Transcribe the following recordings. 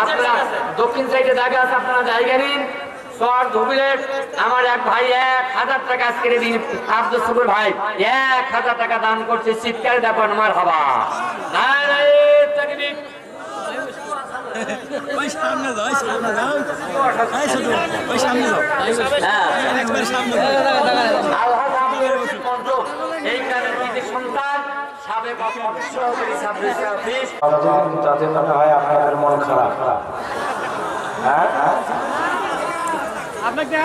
আপনারা দক্ষিণ সাইডে জায়গা আছে, আপনারা জায়গা নিন। সর ধুবিলে আমার এক ভাই 1000 টাকা আজকে দিন, আব্দুল শুকুর ভাই 1000 টাকা দান করছে। চিৎকার দেখো আমার হবা ওই সামনে যাও, ওই সামনে যাও, এই ছোট ওই সামনে যাও, একবার সামনে যাও। এইখানে কি সন্তান সাবেক সহকারী সাবরেজিস্ট্রার অফিস, যাতে মনে হয় আপনাদের মন খারাপ। হ্যাঁ,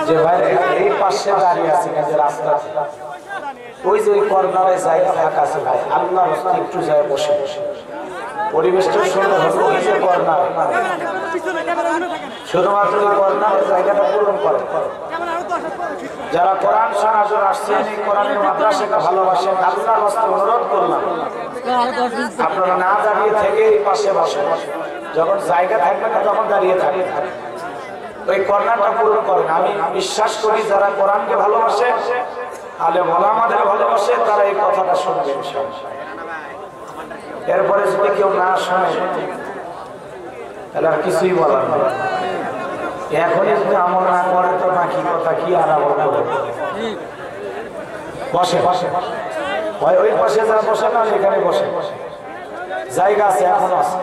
যে ভাই এই পাশে দাঁড়িয়ে আছে যে রাস্তা, ওই যে ওই কর্নারে জায়গা ফাঁকা আছে ভাই, আল্লাহর রাস্তায় একটু যায় বসে, পরিবেশটা সুন্দর হবে। ওই যে কর্নার, শুধুমাত্র ওই কর্নারের জায়গাটা পূরণ করে। যারা কোরআন শোনার জন্য আসছেন, এই কোরআনের মাদ্রাসাকে ভালোবাসেন, আল্লাহর রাস্তায় অনুরোধ করলাম আপনারা না দাঁড়িয়ে থেকে এই পাশে বসে, যখন জায়গা থাকবে না তখন দাঁড়িয়ে থাকবে, ওই কর্নারটা পূরণ করেন। আমি বিশ্বাস করি যারা কোরআনকে ভালোবাসে, আলেম ওলামাদের ভালোবাসে, তারা এই কথাটা শুনবে। এরপরে যদি কেউ না শোনে তাহলে আর কিছুই বলার নেই। এখনই যদি আমল না করে তো বাকি কথা কি আর আমল করে। বসে বসে ওই পাশে যা বসে না এখানে বসে, জায়গা আছে, এখন আছে।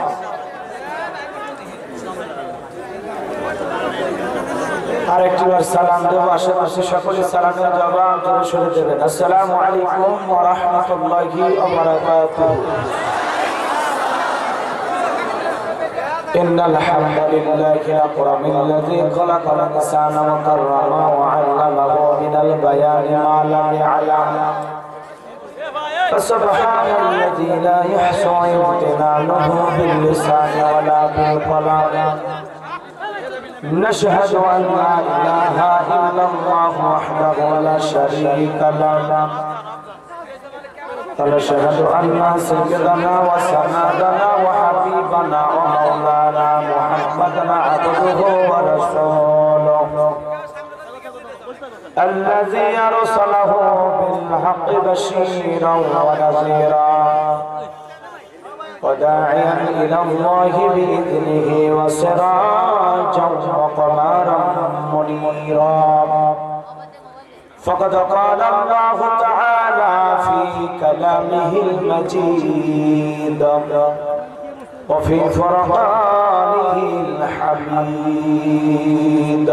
আরেকটি বার সালাম দেব, আশেপাশে সকলে সালামের জবাব জোরে শুনে দেবেন। আসসালামু আলাইকুম ওয়া রাহমাতুল্লাহি ওয়া বারাকাতুহু। إن الحمد لله الأكرم الذي خلق الإنسان وكرمه وعلمه من البيان ما لم يعلم، فسبحان الذي لا يحصى امتنانه باللسان ولا بالقلم. نشهد أن لا إله إلا الله وحده لا شريك له، ونشهد أن سيدنا وسندنا وحبيبنا ومولانا محمدا عبده ورسوله الذي أرسله بالحق بشيرا ونذيرا وداعيا إلى الله بإذنه وسراجا وقمرا منيرا. فقد قال الله تعالى في كلامه المجيد وفي فرقانه الحميد.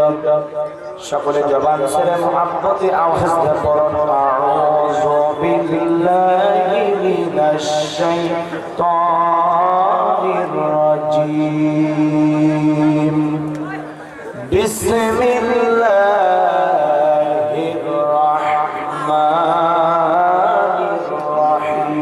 সকলে জবান ছেড়ে মুহাব্বতে আওয়াজ দিয়ে পড়ুন আউযু বিল্লাহি মিনাশ শাইতানির রাজীম। বিসমিল্লাহির রাহমানির রহিম।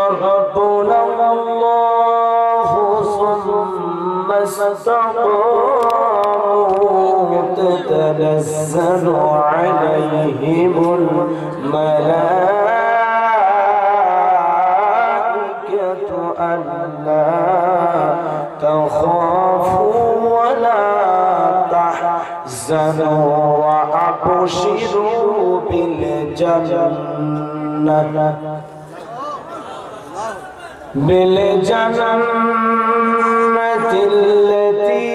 ربنا الله ثم استقاموا تتنزل عليهم الملائكة ألا تخافوا ولا تحزنوا وأبشروا بالجنة التي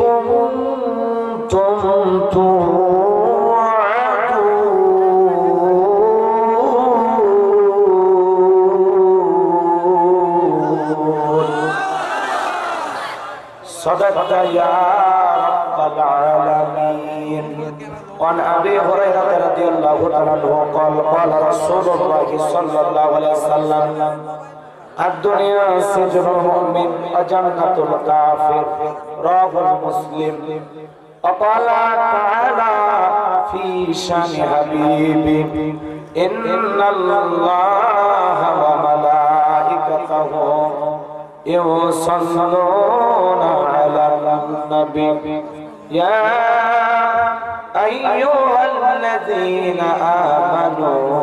كنتم توعدون. صدقت يا رب العالمين. وعن أبي هريرة رضي الله تعالى عنه قال قال رسول الله صلى الله عليه وسلم الدنيا سجن المؤمن وجنة الكافر. رواه مسلم. وقال تعالى في شان حبيبي إن الله وملائكته يصلون على النبي يا أيها الذين آمنوا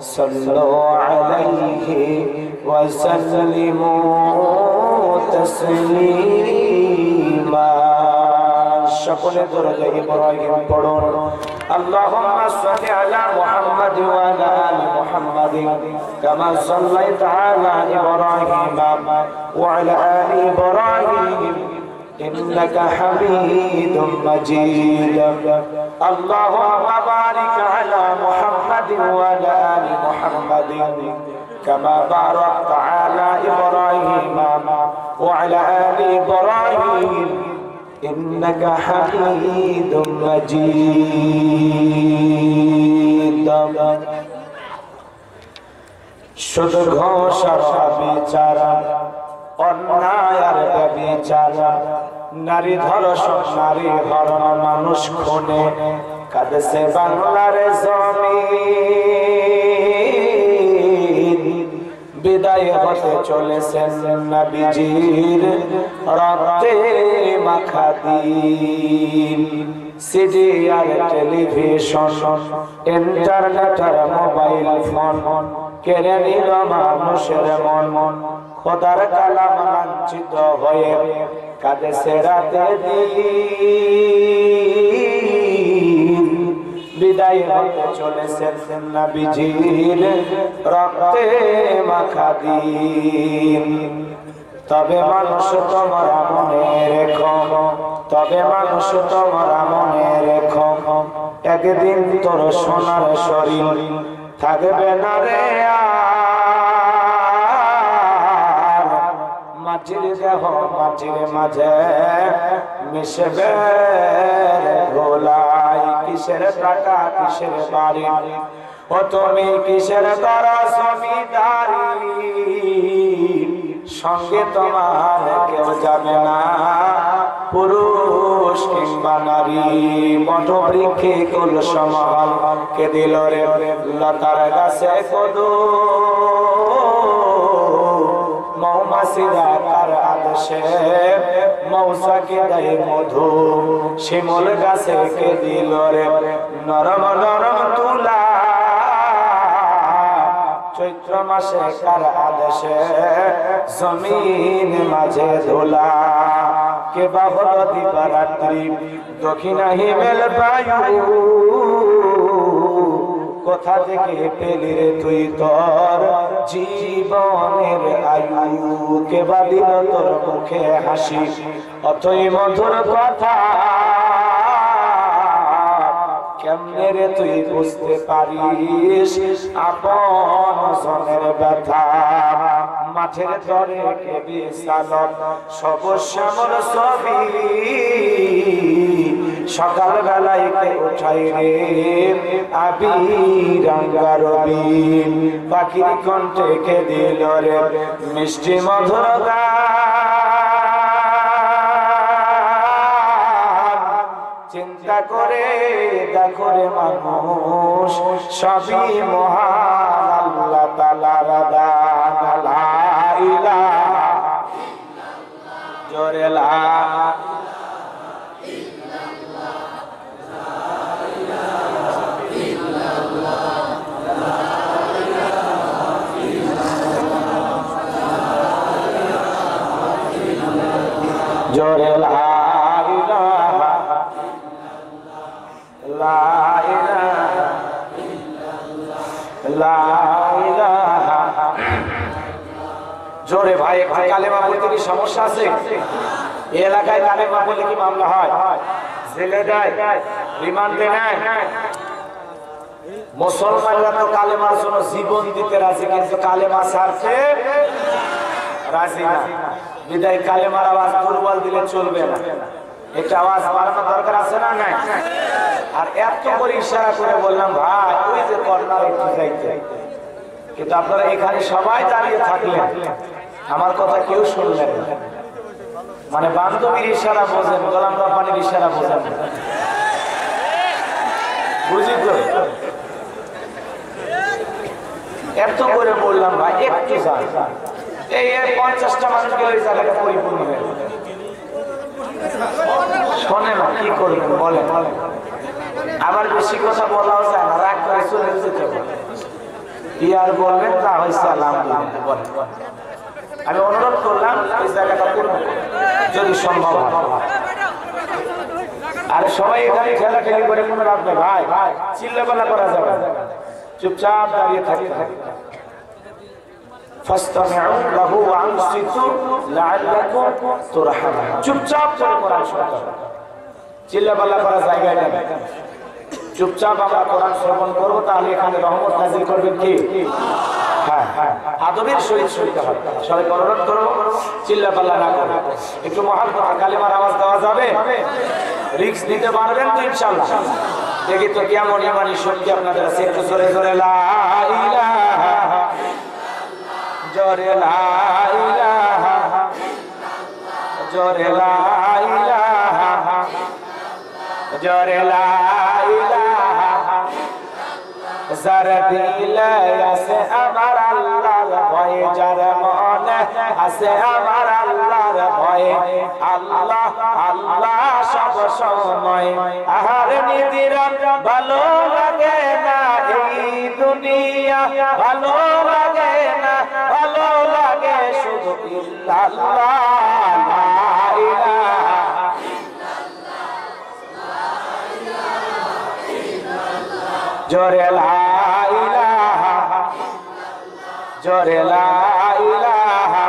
صلوا عليه وسلموا تسليما সকলে দরুদ ইব্রাহিম পড়ুন আল্লাহুম্মা সাল্লি আলা মুহাম্মাদ ওয়া আলা আলি মুহাম্মাদ কামা সাল্লাইতা আলা ইব্রাহিম ওয়া আলা আলি ইব্রাহিম إنك حميد مجيد اللهم بارك على محمد وعلى آل محمد كما باركت على إبراهيم وعلى آل إبراهيم إنك حميد مجيد শুধু ঘোষণা বিচারা অন্যায় আর ব্যভিচার নারী ধর্ষণ নারী হরণ মানুষ খুনে কাঁদছে বাংলার জমিন বিদায় হতে চলেছেন নবীজির রক্তে মাখা দিন সিডি আর টেলিভিশন ইন্টারনেট আর মোবাইল ফোন কেড়ে নিল মানুষের মন খোদার কালাম লাঞ্ছিত হয়ে কাঁদেছে রাতে দিন বিদায় হতে চলেছেন নবীজির রক্তে মাখা দিন তবে মানুষ তোমরা মনে রেখো তবে মানুষ তোমরা মনে রেখো একদিন তোর সোনার শরীর থাকবে না রে মাটির দেহ মাটির মাঝে মিশবে গোলাই কিসের টাকা কিসের বাড়ি ও তুমি কিসের দ্বারা জমিদারি সঙ্গে তোমার কেউ যাবে না পুরুষ কিংবা নারী বট বৃক্ষে কুল সমান কে দিল রে লতার গাছে কদু মৌমাছিরা কার আদেশে মৌসাকে দেয় মধু শিমুল গাছে কে দিল রে নরম নরম তুলা চৈত্র মাসে কার আদেশে জমিন মাঝে ধুলা কে বাহল দিবারাত্রি দক্ষিণা হিমেল বায়ু কোথা থেকে পেলি রে তুই তোর জীবনের আয়ু কে বাদিল তোর মুখে হাসি অতই মধুর কথা কেমনে রে তুই বুঝতে পারিস আপন জনের ব্যথা মাঠের ধরে কে বিশালক সবুজ শ্যামল ছবি সকাল বেলায় কে উঠাই রে আবি রাঙ্গা রবি পাখির কণ্ঠে কে দিল রে মিষ্টি মধুর গান চিন্তা করে দেখো রে মানুষ সবই মহান আল্লাহ তাআলার দান লা ইলাহা জোরে লা জোরে লা ইলাহা লা ইলাহা লা ইলাহা জোরে ভাই কালেমা বলতে কি সমস্যা আছে এই এলাকায় কালেমা বললে কি মামলা হয় জেলে দেয় রিমান্ডে নেয় মুসলমানরা তো কালেমার জন্য জীবন দিতে রাজি কিন্তু কালেমা ছাড়তে রাজি না বিদায় কালেমার আওয়াজ দুর্বল দিলে চলবে না একটা আওয়াজ বাড়ানো দরকার আছে না নাই আর এত করে ইশারা করে বললাম ভাই ওই যে কর্নার একটু যাইতে কিন্তু আপনারা এখানে সবাই দাঁড়িয়ে থাকলেন আমার কথা কেউ শুনলেন না মানে বান্ধবীর ইশারা বোঝেন গোলাম রব্বানির ইশারা বোঝেন বুঝি তো এত করে বললাম ভাই একটু যান এই 50টা মানুষ গেলে এই জায়গাটা পরিপূর্ণ হয়ে শোনে না কি করবেন বলেন আবার বেশি কথা বলাও যায় না রাগ করে চলে যেতে হবে কি আর বলবেন, তা হয়েছে আলহামদুলিল্লাহ বলেন। আমি অনুরোধ করলাম এই জায়গাটা পূর্ণ যদি সম্ভব হয়। আর সবাই এখানে খেলাখেলি করে কোনো লাভ নেই ভাই, চিল্লাপাল্লা করা যাবে না, চুপচাপ দাঁড়িয়ে থাকতে থাকতে। ফাসতামিউ লাহু ওয়া আনসিতু লাআল্লাকুম তুরহামুন। চুপচাপ করে কোরআন শুনতে হবে, চিল্লাপাল্লা করার জায়গায় নেই। চুপচাপ আমরা কোরআন শ্রবণ করবো, তাহলে এখানে রহমত নাযিল করবেন কি? হ্যাঁ, আদবের সহিত শুনতে হবে। সবাই অনুরোধ করো, চিল্লাপাল্লা না করো, একটু মহব্বত কালিমার আওয়াজ দেওয়া যাবে? রিস্ক নিতে পারবেন তো ইনশাআল্লাহ? দেখি তো কেমন ইমানি শক্তি আপনাদের আছে। একটু জোরে জোরে লা ইলাহা, জোরে লা ইলাহা, জোরে লা ইলাহা, জোরে লা ইলাহা। যার দিলে আছে আমার আল্লাহর ভয়, যার মনে আছে আমার আল্লাহর ভয়, আল্লাহ আল্লাহ সব সময়। আহার নিদিরা ভালো লাগে না এই দুনিয়া, ভালো লাগে না, ভালো লাগে শুধু ইল্লাল্লাহ লা ইলাহা। জোরে লা ইলাহা, জোরে লা ইলাহা,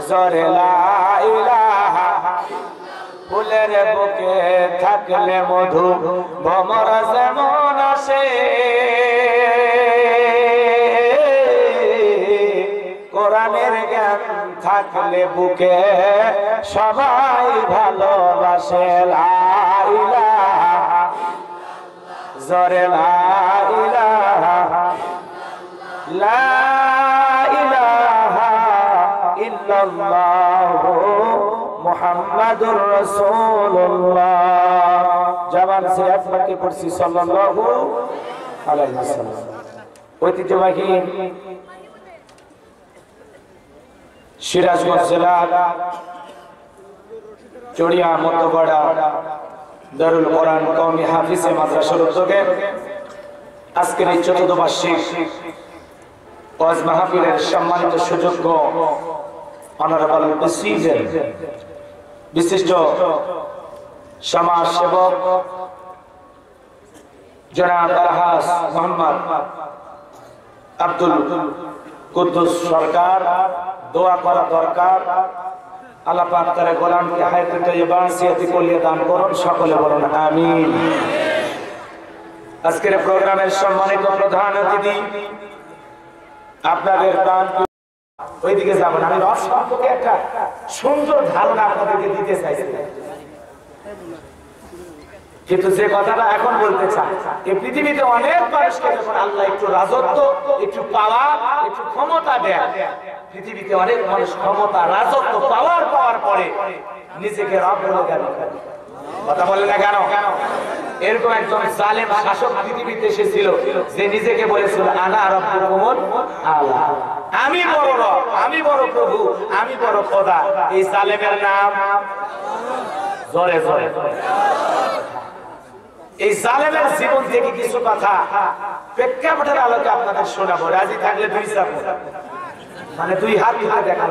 জোরে লা ইলাহা। ফুলের বুকে থাকলে মধু, ভ্রমর যেমন আসে, কোরআনের জ্ঞান থাকলে বুকে সবাই ভালোবাসে। লা ইলাহা, জোরে লা ইলাহা, লা ইলাহা ইল্লাল্লাহু মুহাম্মাদুর রাসূলুল্লাহ। জবান সে একবার কে পড়ছি সাল্লাল্লাহু আলাইহি ওয়াসাল্লাম। ঐতিহ্যবাহী সিরাজগঞ্জ জেলার চড়িয়া মধ্যপাড়া দারুল কোরআন কওমি হাফিজে মাদ্রাসার উদ্যোগে আজকের এই চতুর্থ বার্ষিক ওয়াজ মাহফিলের সম্মানিত সুযোগ্য অনারেবল প্রেসিডেন্ট, বিশিষ্ট সমাজ সেবক জনাব আলহাজ মোহাম্মদ আব্দুল কুদ্দুস সরকার, দোয়া করা দরকার। আল্লাহ পাক তার গোলামকে হায়াতে তৈয়বা সিয়াতি কুল্লিয়া দান করুন, সকলে বলুন আমিন। আজকের প্রোগ্রামের সম্মানিত প্রধান অতিথি, আপনাদের প্রাণ ওইদিকে যাবেন। আমি রস সম্পর্কে একটা সুন্দর ধারণা আপনাদেরকে দিতে চাইছি, কিন্তু যে কথাটা এখন বলতে চাই, এই পৃথিবীতে অনেক মানুষকে যখন আল্লাহ একটু রাজত্ব, একটু পাওয়া, একটু ক্ষমতা দেয়, পৃথিবীতে অনেক মানুষ ক্ষমতা, রাজত্ব, পাওয়ার পাওয়ার পরে নিজেকে রব বলে গেল। কথা বলে না কেন? এরকম একজন জালেম শাসক পৃথিবীতে এসেছিল, যে নিজেকে বলেছিল আনা রাব্বুকুমুল আলা, আমি বড় রব, আমি বড় প্রভু, আমি বড় খোদা। এই জালেমের নাম জোরে জোরে। এই জালেমের জীবন থেকে কিছু কথা প্রেক্ষাপটের আলোকে আপনাদের শোনাবো। রাজি থাকলে দুই চাপুন, মানে দুই হাত তুলে দেখান,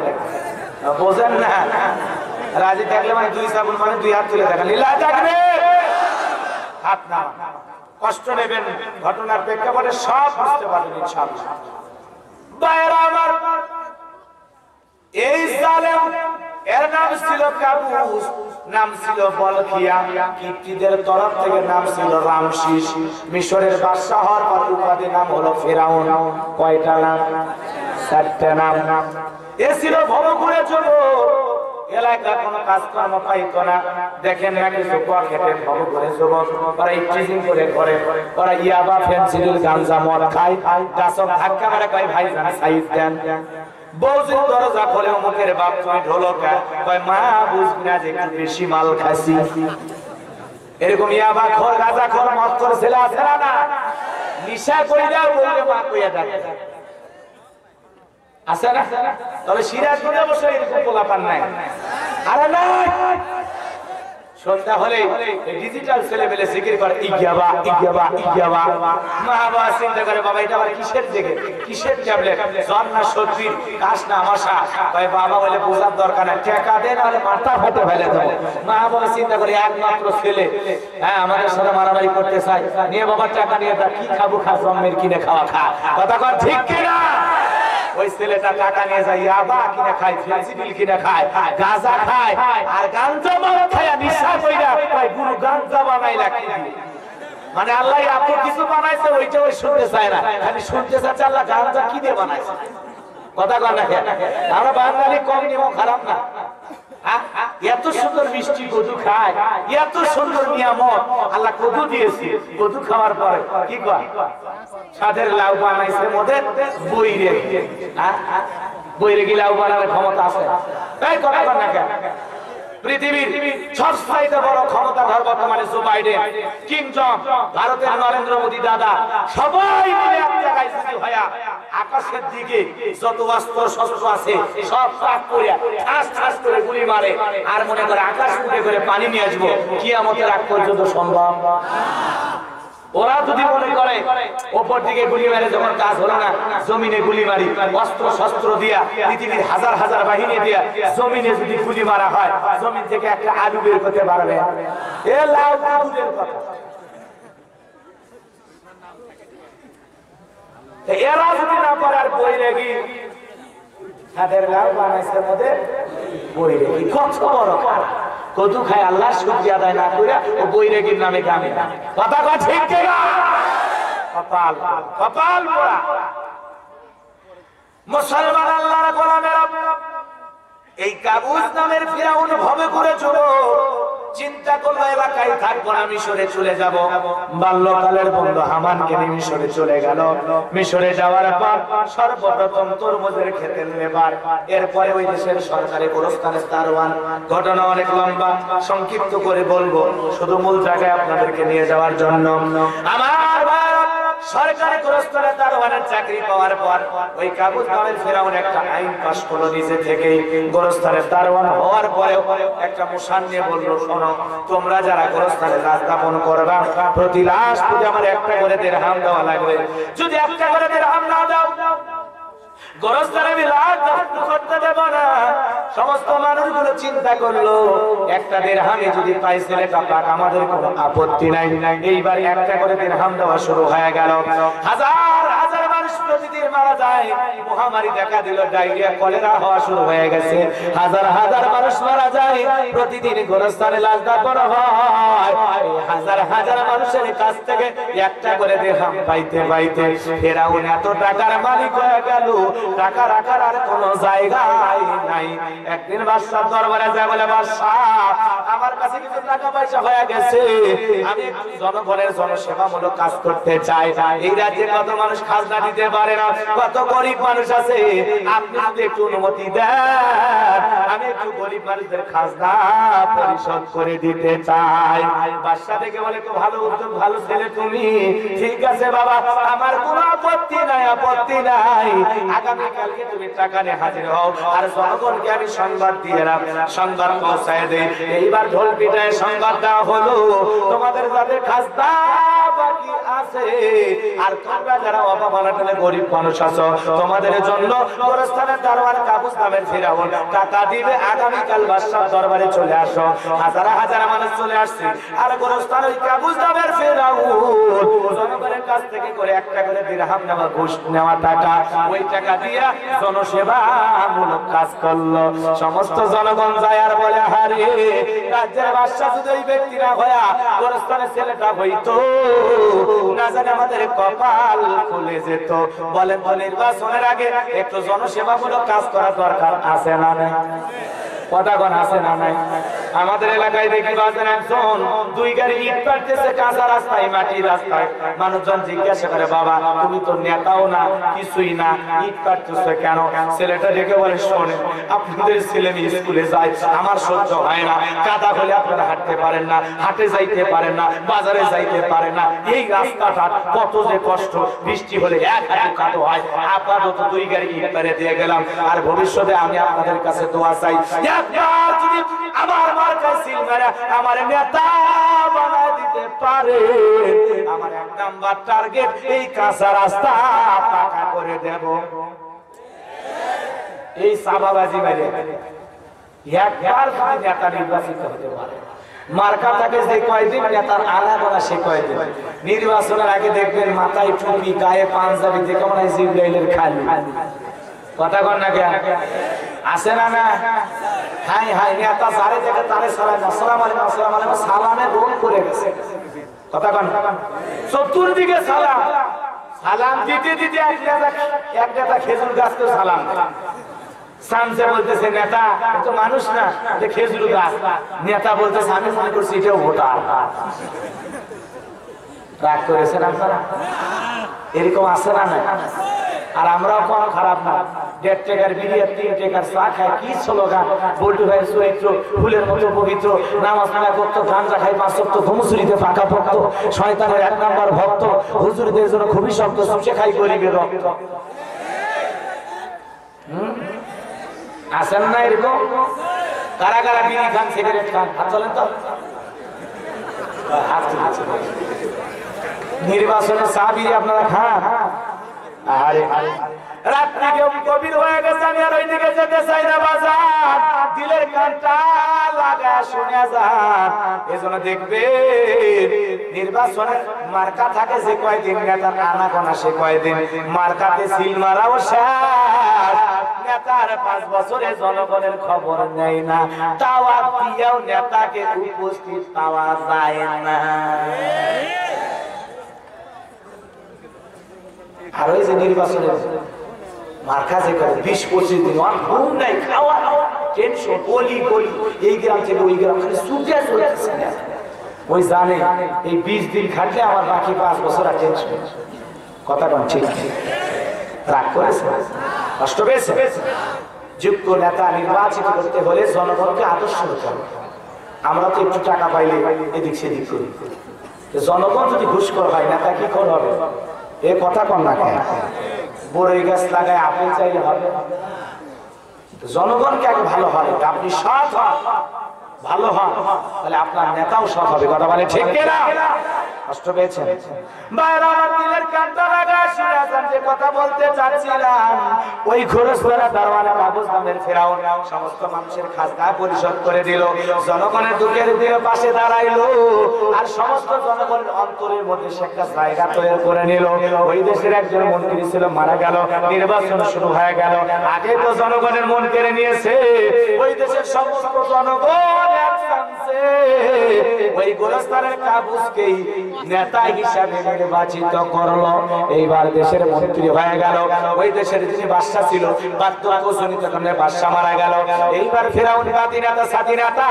বোঝেন না? রাজি থাকলে মানে দুই চাপুন, মানে দুই হাত তুলে দেখান। লীলা থাকবে হাত না, কষ্ট নেবেন, ঘটনার প্রেক্ষাপটে সব বুঝতে পারবেন ইনশাআল্লাহ। বাইরা আমার, এই জালেম এর নাম ছিল কাবুস, নাম ছিল বলখিয়া, কিপ্তিদের তরফ থেকে নাম ছিল রামসিস, মিশরের বাদশা হওয়ার পর উপাধি নাম হলো ফেরাউন। কয়টা নাম? 4টা নাম। এ ছিল ভবঘুরে যুবক, এলাকা কোনো কাজকর্ম পাইতো না। দেখেন না কিছু কোয়া খেতে ভবঘুরে যুবক, ওরা ইফটিজিং করে ঘরে, ওরা ইয়াবা, ফেন্সিডিল, গাঞ্জা, মদ খায়, গাছক ধাক্কা মারে, কয় ভাই জান সাইজ দেন। বউজির দরজা খোলে, মুখের বাপ তুমি ঢোলকা, কয় মা বুঝবি না যে একটু বেশি মাল খাইছি। এরকম ইয়াবা খোর, গাঁজা খোর, মদ খোর ছেলে আছে না? নিশা করে দাও বললে মা কইয়া ডাকে, আছে না? তবে সিরাজগঞ্জে অবশ্য এরকম পোলাপান নাই। আরে নাই, সন্ধ্যা হলে ডিজিটাল ছেলেমেলে জিকির করে ইজ্ঞাবা ইজ্ঞাবা ইজ্ঞাবা। মা বাবা চিন্তা করে বাবা এটা আবার কিসের জেগে, কিসের ট্যাবলেট, জ্বর না সর্দি, কাশ না মশা। ভাই বাবা বলে বোঝার দরকার নাই, টাকা দেন নাহলে মাথা ফাটে ফেলে দেবো। মা বাবা চিন্তা করে একমাত্র ছেলে, হ্যাঁ আমাদের সাথে মারামারি করতে চাই, নিয়ে বাবার টাকা নিয়ে তা কি খাবো, খা জন্মের কিনে খাওয়া খা। কথা কর ঠিক কিনা? ওই ছেলেটা টাকা নিয়ে যায় ইয়াবা কিনে খায়, ফেন্সিডিল কিনে খায়, গাঁজা খায়, আর গাঞ্জা মারা খায় নিশা কইরা ভাই গুরু গাঞ্জা বানাইলা কি দিয়ে। মানে আল্লাহ এত কিছু বানাইছে ওইটা ওই শুনতে চায় না, খালি শুনতে চাচ্ছে আল্লাহ গাঞ্জা কি দিয়ে বানাইছে। কথা কর না কেন? আমরা বাঙালি কম নিয়ম খারাপ না, এত সুন্দর মিষ্টি কদু খায়, এত সুন্দর নিয়ামত আল্লাহ কদু দিয়েছে। কদু খাওয়ার পরে কি কয় সাদের লাউ বানাইছে মোদের বইরে, বইরে কি লাউ বানানোর ক্ষমতা আছে? এই কথা কর না কেন? পৃথিবীর সবচাইতে বড় ক্ষমতাধর বর্তমানে জো বাইডেন, কিং জন, ভারতের নরেন্দ্র মোদী দাদা, সবাই মিলে এক জায়গায় যদি হয়া আকাশের দিকে যত অস্ত্র শস্ত্র আছে সব তাক করে ঠাস ঠাস করে গুলি মারে, আর মনে করে আকাশ ফুটে করে পানি নিয়ে আসবো, কিয়ামতের আগ পর্যন্ত সম্ভব। ওরা যদি মনে করে ওপর দিকে গুলি মারে, যখন কাজ হলো না জমিনে গুলি মারি, অস্ত্র শস্ত্র দিয়া পৃথিবীর হাজার হাজার বাহিনী দিয়া জমিনে যদি গুলি মারা হয়, জমিন থেকে একটা আলু বের করতে পারবে? এ লাউ দূরের কথা। এরা যদি না পারে আর বই রেগি তাদের লাউ বানাইছে মধ্যে বই রেগি, কত বড় কদু খায় আল্লাহ শুকরিয়া আদায় না করে ও বৈরাগীর নামে গানে। কথা কথা ঠিক কিনা? কপাল কপাল পোড়া মুসলমান আল্লাহর গোলামেরা। এই কাবুস নামের ফিরাউন ভবে করেছিল, চিন্তা করলো এলাকায় থাকবো না, মিশরে চলে যাব। বাল্যকালের বন্ধু হামানকে নিয়ে মিশরে চলে গেল। মিশরে যাওয়ার পর সর্বপ্রথম তরমুজের খেতের লেবার, এরপরে ওই দেশের সরকারি গোরস্থানের দারোয়ান। ঘটনা অনেক লম্বা, সংক্ষিপ্ত করে বলবো শুধু মূল জায়গায় আপনাদেরকে নিয়ে যাওয়ার জন্য। আমার সরকারি গোরস্থানের দারোয়ানের চাকরি পাওয়ার পর ওই কাবুস নামের ফিরাউন একটা আইন পাশ করলো নিজে থেকেই। গোরস্থানের দারোয়ান হওয়ার পরে একটা মুসান নিয়ে বললো, শোনো তোমরা যারা গোরস্থানে লাশ দাফন করবা প্রতি লাশ প্রতি আমার একটা করে দিরহাম দেওয়া লাগবে। যদি একটা করে দিরহাম না দাও গোরস্থানে লাশ দাফন করতে দেব না। সমস্ত মানুষগুলো চিন্তা করলো একটা দিরহামে যদি পাই ছেলেটা পাক আমাদের কোনো আপত্তি নাই। এইবার একটা করে দিরহাম দেওয়া শুরু হয়ে গেল। হাজার হাজার মানুষ প্রতিদিন মারা যায়, মহামারী দেখা দিল, ডায়রিয়া কলেরা হওয়া শুরু হয়ে গেছে। হাজার হাজার মানুষ মারা যায়, প্রতিদিন গোরস্থানে লাশ দাফন হয়। হাজার হাজার মানুষের কাছ থেকে একটা করে দিরহাম পাইতে পাইতে ফিরাউন এত টাকার মালিক হয়ে গেল, টাকা রাখার আর কোনো জায়গায় নাই। একদিন বাদশার দরবারে যায়, বলে বাদশাহ আমার কাছে কিছু টাকা পয়সা হয়ে গেছে, আমি একটু জনগণের জনসেবামূলক কাজ করতে চাই। এই রাজ্যে কত মানুষ খাজনা দিতে পারে না, কত গরিব মানুষ আছে, আপনি যদি একটু অনুমতি দেন আমি একটু গরিব মানুষদের খাজনা পরিশোধ করে দিতে চাই। বাদশা দেখে বলে খুব ভালো উদ্যোগ, ভালো ছেলে তুমি, ঠিক আছে বাবা আমার কোনো আপত্তি নাই, আপত্তি নাই। আগামীকালকে তুমি টাকা নিয়ে হাজির হও, আর জনগণকে আমি সংবাদ দিয়ে সংবাদ পৌঁছায় দেই। এইবার ঢোল পিটায় সংবাদ দেওয়া হলো, তোমাদের যাদের খাজনা বাকি আছে আর তোমরা যারা অভাবনাটনে গরিব মানুষ আছো, তোমাদের জন্য গোরস্থানের দারোয়ান কাবুস নামের ফিরাউন টাকা দিবে, আগামীকাল বাদশার দরবারে চলে আসো। হাজার হাজার মানুষ চলে আসছে, আর গোরস্থান ওই কাবুস নামের ফিরাউন জনগণের কাছ থেকে করে একটা করে দিরহাম নেওয়া, ঘুষ নেওয়া টাকা, ওই টাকা দিয়া জনসেবামূলক কাজ করলো। সমস্ত জনগণ যায় আর বলে, হারে রাজ্যের বাদশা যদি ওই ব্যক্তি না হয়া গোরস্থানের ছেলেটা হইতো, না জানে আমাদের কপাল খুলে যেত। বলেন তো নির্বাচনের আগে একটু জনসেবামূলক কাজ করা দরকার আছে না নাই? কথাগণ আছে না নাই? আমাদের এলাকায় দেখি বাজার একজন দুই গাড়ি ইট পাড়তেছে কাঁচা রাস্তায়, মাটির রাস্তায়। মানুষজন জিজ্ঞাসা করে, বাবা তুমি তো নেতাও না কিছুই না, ইট পাড়তেছো কেন? ছেলেটা দেখে বলে, শোনে আপনাদের ছেলে মেয়ে স্কুলে যায়, আমার সহ্য হয় না, কাদা হলে আপনারা হাঁটতে পারেন না, হাটে যাইতে পারেন না, বাজারে যাইতে পারেন না, এই রাস্তাটা কত যে কষ্ট, বৃষ্টি হলে এক হাঁটু কাদা হয়। আপাতত দুই গাড়ি ইট পাড়ে দিয়ে গেলাম, আর ভবিষ্যতে আমি আপনাদের কাছে দোয়া চাই, একবার যদি আমার মার্কা সিল মেরে আমার নেতা বানায় দিতে পারে, আমার 1 নাম্বার টার্গেট এই কাঁচা রাস্তা পাকা করে দেব। এই সাবাবাজি মেরে একবার যদি নেতা নির্বাচিত হতে পারে, মার্কা থাকে যে কয়দিন নেতার আলাদা সে কয়দিন। নির্বাচনের আগে দেখবেন মাথায় টুপি, গায়ে পাঞ্জাবি, দেখে মনে হয় জিব্রাইলের খালি। কথা কন না কেন? আছে না না? হাই হাই নেতা সারে দেখে তারে সালাম, আসসালামু আলাইকুম, আসসালামু আলাইকুম, সালামে রোল করে গেছে। কথা কন? চতুর্দিকে সালাম, সালাম দিতে দিতে এক নেতা খেজুর গাছকে সালাম সামসে বলতেছে নেতা তো মানুষ না, যে খেজুর গাছ। নেতা বলতেছে আমি মনে করছি এটাও ভোটার। রাগ করেছেন আপনারা? এরকম আছে না? না। আর আমরাও কোনো খারাপ না, 1.5 টাকার বিড়ি 3 টাকার চা খায়, কি স্লোগান, বল্টু ভাইয়ের চরিত্র ফুলের মতো পবিত্র, নামাজ পড়া করতো, গাঁজা খাই 5 ওয়াক্ত, ধুমসুরিতে পাকা ভক্ত, শয়তানের 1 নাম্বার ভক্ত, হুজুরদের জন্য খুবই শক্ত, সুচে খাই গরিবের রক্ত। আসেন না এরকম? কারা কারা বিড়ি খান, সিগারেট খান? হাত চলেন তো। নির্বাচনে চা বিড়ি আপনারা খান? আরে রাত্রি কেউ গভীর হয়ে গেছে, আমি আর ওইদিকে যেতে চাই না বাজার, দিলের কানটা লাগা শুনে যান। এজন্য দেখবে নির্বাচনে মার্কা থাকে যে কয়দিন, নেতার আনাগোনা সে কয়দিন, মার্কাতে সিল মারাও শেষ। নেতার 5 বছরে জনগণের খবর নেয় না, দাওয়াত দিয়েও নেতাকে উপস্থিত পাওয়া যায় না। আর ওই যে নির্বাচনে মার্কা যে করে 20-25 দিন ঘুম নাই, খাওয়া টেনশন, গলি গলি, এই গ্রাম থেকে ওই গ্রাম, খালি ছুটে চলতেছে। ওই জানে এই 20 দিন খাটলে আমার বাকি 5 বছর আর টেনশন। কথা কন ঠিক? রাগ করেছে, কষ্ট পেয়েছে। যোগ্য নেতা নির্বাচিত করতে হলে জনগণকে আদর্শ হতে হবে। আমরা তো একটু টাকা পাইলে এদিক সেদিক করি, জনগণ যদি ঘুষখোর হয় নেতা কি খোর হবে? এ কথা কন না কেন? বড়ই গাছ লাগায় আপেল চাইলে হবে? জনগণকে আগে ভালো হবে, আপনি সৎ হন, ভালো হন, তাহলে আপনার নেতাও সৎ হবে। কথা বলে ঠিক কিনা? কষ্ট পেয়েছেন? বাইরে আমার দিলের কানটা লাগা শুনে আছেন যে কথা বলতে চাচ্ছিলাম। ওই খরচওয়ালা দারওয়ানা কাগজ নামের ফেরাউন সমস্ত মানুষের খাজনা পরিশোধ করে দিল, জনগণের দুঃখের দিয়ে পাশে দাঁড়াইলো, আর সমস্ত জনগণের অন্তরের মধ্যে সে একটা জায়গা তৈরি করে নিল। ওই দেশের একজন মন্ত্রী ছিল, মারা গেল, নির্বাচন শুরু হয়ে গেল। আগে তো জনগণের মন কেড়ে নিয়েছে, ওই দেশের সমস্ত জনগণ একসাথে ওই গোরস্থানের কাবুসকেই নেতা হিসাবে নির্বাচিত করলো। এইবার দেশের মন্ত্রী হয়ে গেল। ওই দেশের যিনি বাদশা ছিল, বার্ধক্যজনিত কারণে বাদশা মারা গেল। এইবার ফেরাউন বাদীনাতা স্বাধীনতা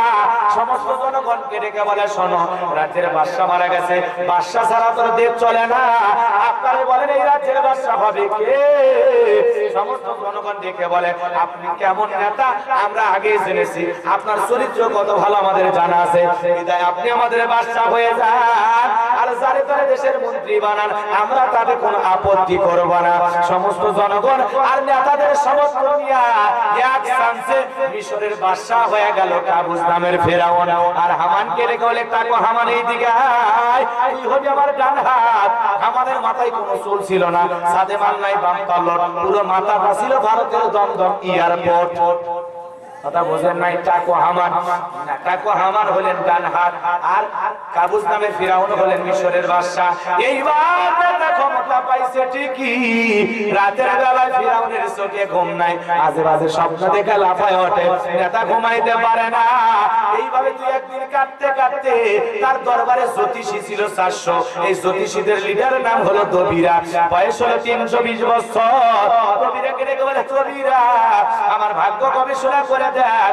সমস্ত জনগণকে ডেকে বলে, শোনো, রাজ্যের বাদশা মারা গেছে, বাদশা ছাড়া তোর দেশ চলে না, আপনারা বলেন এই রাজ্যের বাদশা হবে কে? সমস্ত জনগণ ডেকে বলে, আপনি কেমন নেতা আমরা আগে জেনেছি, আপনার চরিত্র কত ভালো আমাদের জানা আছে, বিদায় আপনি আমাদের বাদশা হয়ে যান, আর যারে তারে দেশের মন্ত্রী বানান, আমরা তাতে কোনো আপত্তি করব না। সমস্ত জনগণ আর নেতাদের সমর্থন নিয়ে এক চান্সে মিশরের বাদশা হয়ে গেল কাবুস নামের ফেরাউন। আর হামানকে রেখে বলে, তাকে হামান এই দিকে আয়, তুই হবি আমার ডান হাত। হামানের মাথায় কোনো চুল ছিল না, সাদে মাল নাই, বাম পাল্লট, পুরো মাথাটা ছিল ভারতের দমদম এয়ারপোর্ট। কথা বোঝেন নাই? টাকো হামান, টাকো হামান হলেন ডান হাত, আর কাবুস নামের ফিরাউন হলেন মিশরের বাদশা। এইবার নেতা ক্ষমতা পাইছে ঠিকই, রাতের বেলায় ফিরাউনের চোখে ঘুম নাই, আজে বাজে স্বপ্ন দেখে লাফায় ওঠে, নেতা ঘুমাইতে পারে না। এইভাবে তুই একদিন কাটতে কাটতে তার দরবারে জ্যোতিষী ছিল 400। এই জ্যোতিষীদের লিডারের নাম হলো দবিরা, বয়স হলো 320 বছর। দবিরাকে ডেকে বলে, দবিরা আমার ভাগ্য গবেষণা করে দেখ,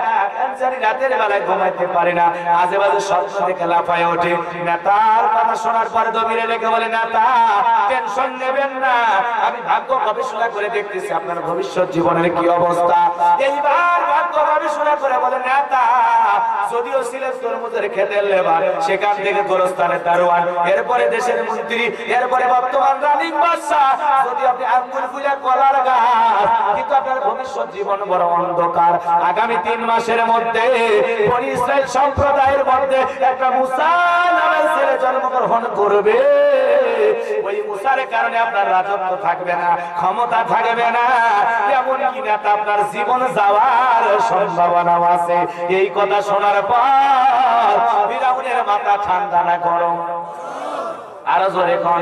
জানি রাতের বেলায় ঘুমাইতে পারে না, আজে বাজে স্বপ্ন দেখে লাফায় ওঠে। নেতার কথা শোনার পরে দবিরা ডেকে বলে, নেতা টেনশন নেবেন না, আমি ভাগ্য গবেষণা করে দেখতেছি আপনার ভবিষ্যৎ জীবনের কি অবস্থা। এইবার ভাগ্য গবেষণা করে বলে, নেতা যদিও ছিলেন তরমুজের খেতের লেবার, সেখান থেকে গোরস্থানের দারোয়ান, এরপরে দেশের মন্ত্রী, এরপরে বর্তমান রানিং বাদশা, যদি আপনি আঙ্গুল ফুলে কলার গাছ, কিন্তু আপনার ভবিষ্যৎ জীবন বড় অন্ধকার। আগামী আগামী 3 মাসের মধ্যে বনি ইসরাইল সম্প্রদায়ের মধ্যে একটা মুসা নামের ছেলে জন্মগ্রহণ করবে। ওই মুসার কারণে আপনার রাজত্ব থাকবে না, ক্ষমতা থাকবে না, এমন কি নেতা আপনার জীবন যাওয়ার সম্ভাবনা আছে। এই কথা শোনার পর ফিরাউনের মাথা ঠান্ডা না গরম, আরো জোরে কোন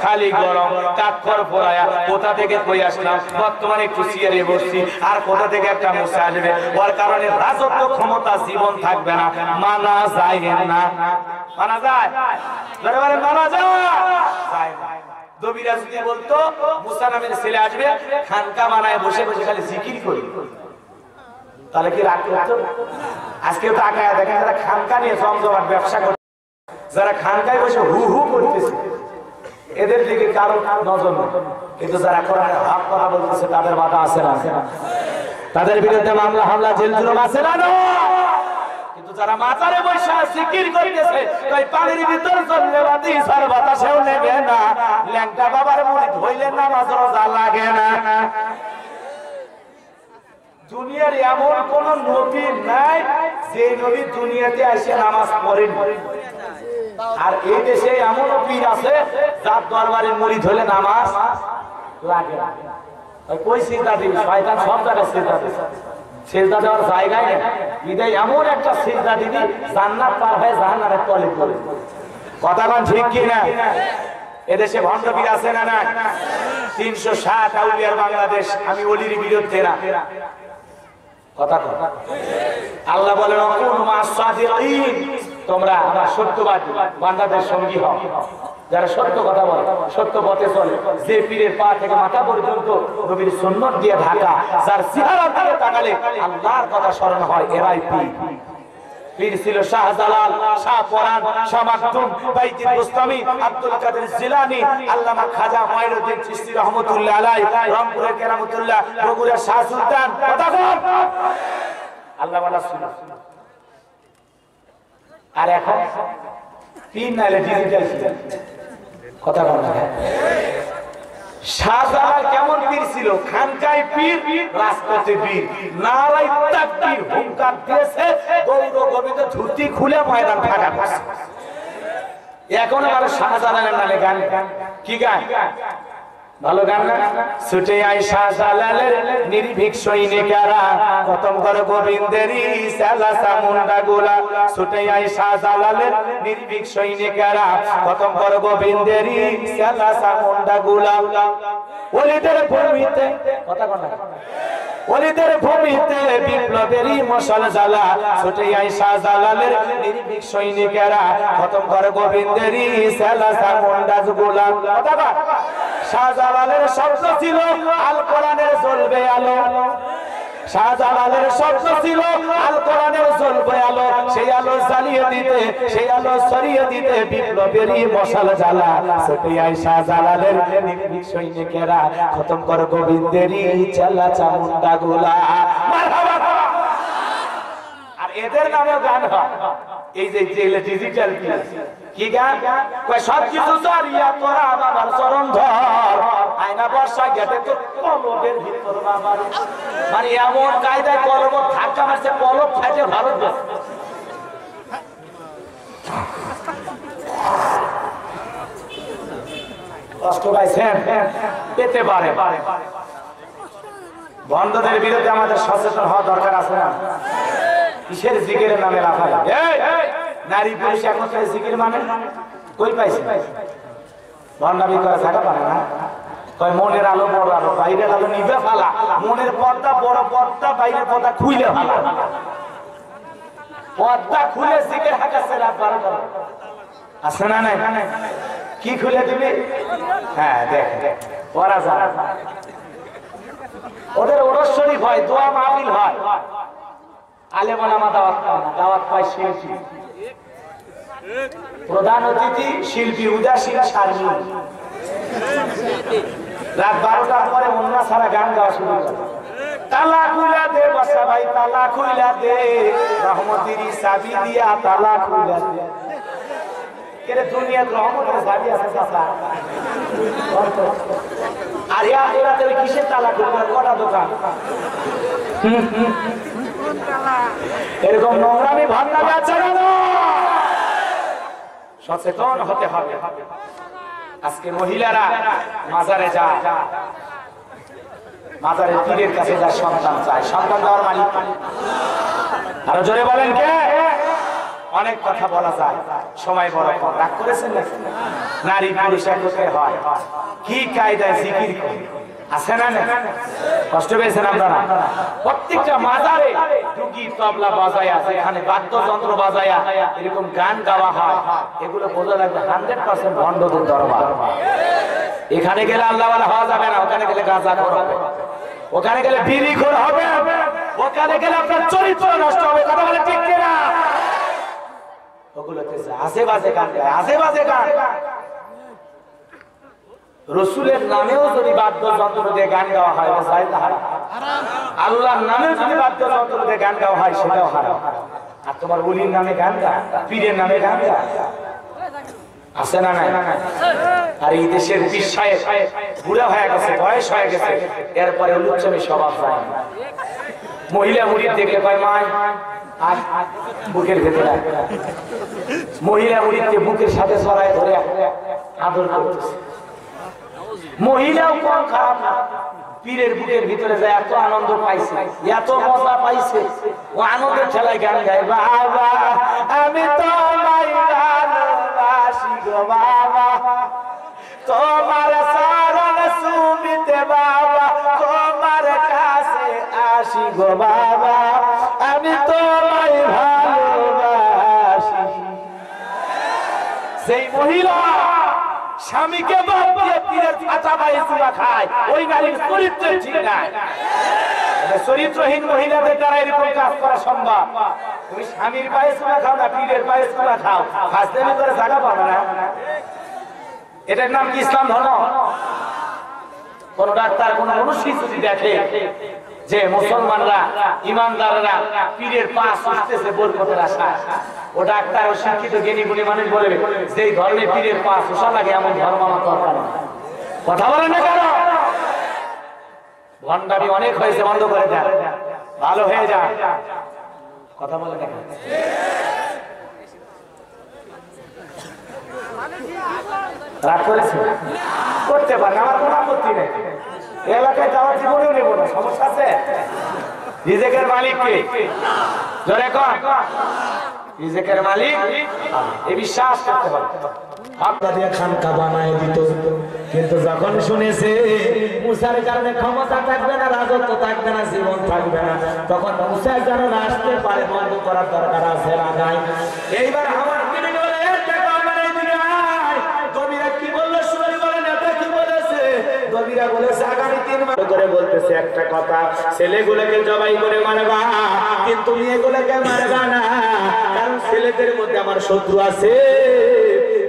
খালি গরম। কাঠখড় পোড়ায়া কোথা থেকে কই আসলাম, বর্তমানে একটু চেয়ারে বসছি, আর কোথা থেকে একটা মুসা আসবে। ওর কারণে রাজত্ব ক্ষমতা জীবন থাকবে না, মানা যায় না। মানা যায়? মানা যায়? দবিরা যদি বলতো মুসা নামের ছেলে আসবে, খানকা মানায় বসে বসে খালি জিকির করি, তাহলে কি রাগ করতো? আজকে তো আঁকায় দেখেন যারা খানকা নিয়ে জমজমাট ব্যবসা করে, যারা খানকায় বসে হু হু করতেছে, এদের দিকে কারো নজর নেই। কিন্তু যারা কোরআনের হক কথা বলতেছে তাদের মাথা আছে না? তাদের বিরুদ্ধে মামলা হামলা জেল জুলুম আছে না? কিন্তু যারা মাথারে বসে জিকির করতেছে, ওই পানির ভিতর চললে বাতি সার বাতাসেও নেবে না, ল্যাংটা বাবার মুরিদ হইলে নামাজ রোজা লাগে না। দুনিয়ার এমন কোন নবী নাই যে নবী দুনিয়াতে এসে নামাজ পড়েন। আর এই দেশে এমন পীর আছে যার দরবারে মুরিদ হলে নামাজ লাগে না। কই সিজদা দিবি? শয়তান সব জায়গায় সিজদা দিবে, সিজদা দেওয়ার জায়গায় নেই। বিদায় এমন একটা সিজদা দিবি জান্নাত পার হয়ে জাহান্নামের তলে পড়ে। কথা কোন ঠিক কি না? এদেশে ভণ্ড পীর আছে না? না। 360 আউলিয়ার বাংলাদেশ। আমি ওলির বিরুদ্ধে না, কথা কথা। আল্লাহ বলেন তোমরা আমার সত্যবাদী বান্দাদের সঙ্গী হও, যারা সত্য কথা বলে, সত্য পথে চলে, যে পীরের পা থেকে মাথা পর্যন্ত নবীর সুন্নাত দিয়ে ঢাকা, যার চেহারা দিয়ে তাকালে আল্লাহর কথা স্মরণ হয়, এরাই পীর। পীর ছিল শাহজালাল, শাহ পরান, শাহ মাকতুম, বাইতুল বুস্তামি, আব্দুল কাদের জিলানী, আল্লামা খাজা মঈনুদ্দিন চিশতি রহমাতুল্লাহ আলাইহি, রংপুরের কেরামতুল্লাহ, বগুড়ার শাহ সুলতান। কথা বল। আল্লাহ ওয়ালা ছিল। আর এখন পীর নাইলে ডিজিটাল ছিল। কথা বল। শাহজালাল কেমন পীর ছিল? খানকায় পীর, রাজপথে পীর, নারায়ে তাকবীর হুঙ্কার দিয়েছে, গৌর গোবিন্দ ধুতি খুলে ময়দান ফাঁকা করছে। এখন আবার শাহজালালের নামে গান, কি গান? ভালো গান না? ছুটে আয় শাহজালালের নির্ভীক সৈনিকেরা, খতম কর গোবিন্দেরই সেলা চামুন্ডা গুলা। ছুটে আয় শাহজালালের নির্ভীক সৈনিকেরা, খতম কর গোবিন্দেরই সেলা চামুন্ডা গুলা। ওলিদের ভূমিতে, কথা বল না, ওলিদের ভূমিতে বিপ্লবেরই মশাল জ্বালা। ছুটে আয় শাহজালালের নির্ভীক সৈনিকেরা, খতম কর গোবিন্দেরই সেলা চামুন্ডা গুলা। কথা বল। শাহজালালের স্বপ্ন ছিল আল কোরআনের জ্বলবে আলো, শাহজালালের স্বপ্ন ছিল আল কোরআনের জ্বলবে আলো, সেই আলো জ্বালিয়ে দিতে, সেই আলো ছড়িয়ে দিতে বিপ্লবেরই মশাল জ্বালা। ছুটে আয় শাহজালালের নির্ভীক সৈনিকেরা, খতম কর গোবিন্দেরই চেলা চামুন্ডা গুলা। আর এদের নামেও গান হয়। এই যে ডিজিটাল কি গান? সবকিছু চারিয়া তোরা বাবার চরণ ধর, আয়না বর্ষা গেটে তো কলবের ভিতর বাবার। মানে এমন কায়দায় কলব ধাক্কা মারছে, কলব খাইছে ভারত। কষ্ট পাইছেন? পেতে পারে। বন্ধদের বিরুদ্ধে আমাদের সচেতন হওয়া দরকার আছে না? কিসের জিকিরের নামে লাফাই? নারী পুরুষ একত্রে জিকির মানে কই পাইছে? ভণ্ডামি করে থাকা পারে না। কয় মনের আলো বড় আলো, বাইরের আলো নিভে ফেলা। মনের পর্দা বড় পর্দা, বাইরের পর্দা খুইলে ফেলা। পর্দা খুলে জিকির হাঁকাচ্ছে রাত 12টা। আছে না? নাই। কি খুলে দিবি? হ্যাঁ দেখ পড়া যায়। ওদের ওরস শরীফ হয়, দোয়া মাহফিল হয়, আলেম ওলামা দাওয়াত পায় না, দাওয়াত পায় শিল্পী। প্রধান অতিথি শিল্পী, উদাসীন সার্বী। রাত 12টার পরে অন্য সারা গান গাওয়া শুরু করে। তালা খুইলা দে বসা ভাই, তালা খুইলা দে, রহমতেরই চাবি দিয়া তালা খুইলা দে। কেরে দুনিয়ার রহমতের চাবি আছে চাচা? আর আখিরাতের কিসের তালা খুলবে? কটা দোকান? এরকম নোংরামি ভাবনা আছে কেন? সচেতন হতে হবে। আজকে মহিলারা মাজারে যায়, মাজারের পীরের কাছে যায় সন্তান চায়, সন্তান দেওয়ার মালিক আরো জোরে বলেন কে? অনেক কথা বলা যায়, সময় বড় কম। রাগ করেছেন নাকি? নারী পুরুষ একত্রে হয়, কি কায়দায় জিকির করে আছে না? কষ্ট পেয়েছেন আপনারা? প্রত্যেকটা মাজারে ডুগি তবলা বাজায়া, এখানে বাদ্যযন্ত্র বাজায়া এরকম গান গাওয়া হয়, এগুলো বোঝা লাগবে 100% ভণ্ডদের দরবার। এখানে গেলে আল্লাহ ওয়ালা হওয়া যাবে না, ওখানে গেলে গাঁজাখোর হবে, ওখানে গেলে বিড়িখোর হবে, ওখানে গেলে আপনার চরিত্র নষ্ট হবে। কথা বলে ঠিক কিনা? ওগুলোতে আজে বাজে গান গায়, আজে বাজে গান। রসুলের নামেও যদি বাদ্যযন্ত্র দিয়ে গান গাওয়া হয় আল্লাহর নামেও যদি বাদ্যযন্ত্র দিয়ে গান গাওয়া হয় সেটাও হারাম। আর তোমার ওলির নামে গান গা, পীরের নামে গান গা, আছে না? নাই। আর এই দেশের পীর সাহেব বুড়া হয়ে গেছে, বয়স হয়ে গেছে, এরপরে উচ্চমী স্বভাব যায়। মহিলা মুড়িদ দেখলে কয় মায় আর বুকের ভেতরে, মহিলা মুড়িদকে বুকের সাথে ছড়ায় ধরে আদর করতেছে। মহিলাও কম খারাপ না, পীরের বুকের ভিতরে যায় এত আনন্দ পাইছে, এত মজা পাইছে, ও আনন্দের ঠেলায় গান গায়, বাবা আমি তোমায় ভালোবাসি গো বাবা, তোমার চরণ সুমিতে বাবা, তোমার কাছে আসি গো বাবা, আমি তোমায় ভালোবাসি। সেই মহিলা স্বামীকে বাদ দিয়ে পীরের ফাঁচা পায়ে চুলা খায়, ওই নারীর চরিত্র ঠিক নাই। চরিত্রহীন মহিলাদের দ্বারা এরকম কাজ করা সম্ভব। তুমি স্বামীর পায়ে চুলা খাও না পীরের পায়ে চুলা খাও, ফাজলামি করে জায়গা পাবে না। এটার নাম কি ইসলাম ধর্ম? কোন ডাক্তার কোন মনুষ্য যদি দেখে যে মুসলমানরা ইমানদাররা পীরের পা সুস্থেছে বরকতের আশায়, ও ডাক্তার ও শিক্ষিত জ্ঞানী গুণী মানুষ বলবে যে ধর্মে পীরের পা শোষা লাগে এমন ধর্ম আমার দরকার নেই। কথা বলেন না কেন? ভণ্ডামি অনেক হয়েছে, বন্ধ করে দেন, ভালো হয়ে যা। কথা বলেন না কেন? রাগ করেছে? করতে পারেন, আমার কোনো আপত্তি নেই। এলাকায় যাওয়ার জীবনেও নেব না, সমস্যা আছে? রিজেকের মালিক কে? জোরে কর। রিজেকের মালিক এই বিশ্বাস করতে হবে। আপনাদের খানকা বানায় দিত, কিন্তু যখন শুনেছে মুসার কারণে ক্ষমতা থাকবে না, রাজত্ব থাকবে না, জীবন থাকবে না, তখন মুসা যেন না আসতে পারে, বন্ধ করার দরকার আছে না নাই? এইবার আমার দবিরা বলেছে আগামী 3 মাস ধরে বলতেছে একটা কথা, ছেলেগুলোকে জবাই করে মারবা, কিন্তু মেয়েগুলোকে মারবা না, কারণ ছেলেদের মধ্যে আমার শত্রু আছে,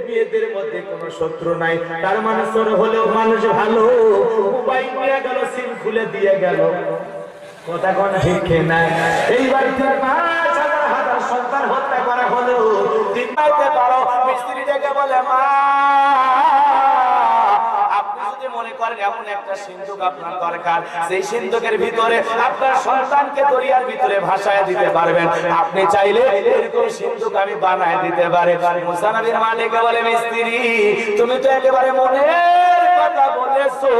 মেয়েদের মধ্যে কোনো শত্রু নাই। তার মানে চোর হলেও মানুষ ভালো, মোবাইল নিয়ে গেল, সিম খুলে দিয়ে গেল, কথা কোন ঠিক না? এইবার 3 মাস হাজার সন্তান হত্যা করা হলো, 3 মাসে পারো মিস্ত্রিটাকে বলে মা, মনে করেন এমন একটা সিন্ধুক আপনার দরকার, সেই সিন্ধুকের ভিতরে আপনার সন্তানকে দরিয়ার ভিতরে ভাসায় দিতে পারবেন, আপনি চাইলে এরকম সিন্ধুক আমি বানায় দিতে পারি। মুসা নবীর মালিককে বলে মিস্ত্রি তুমি তো একেবারে মনের কথা বলেছো,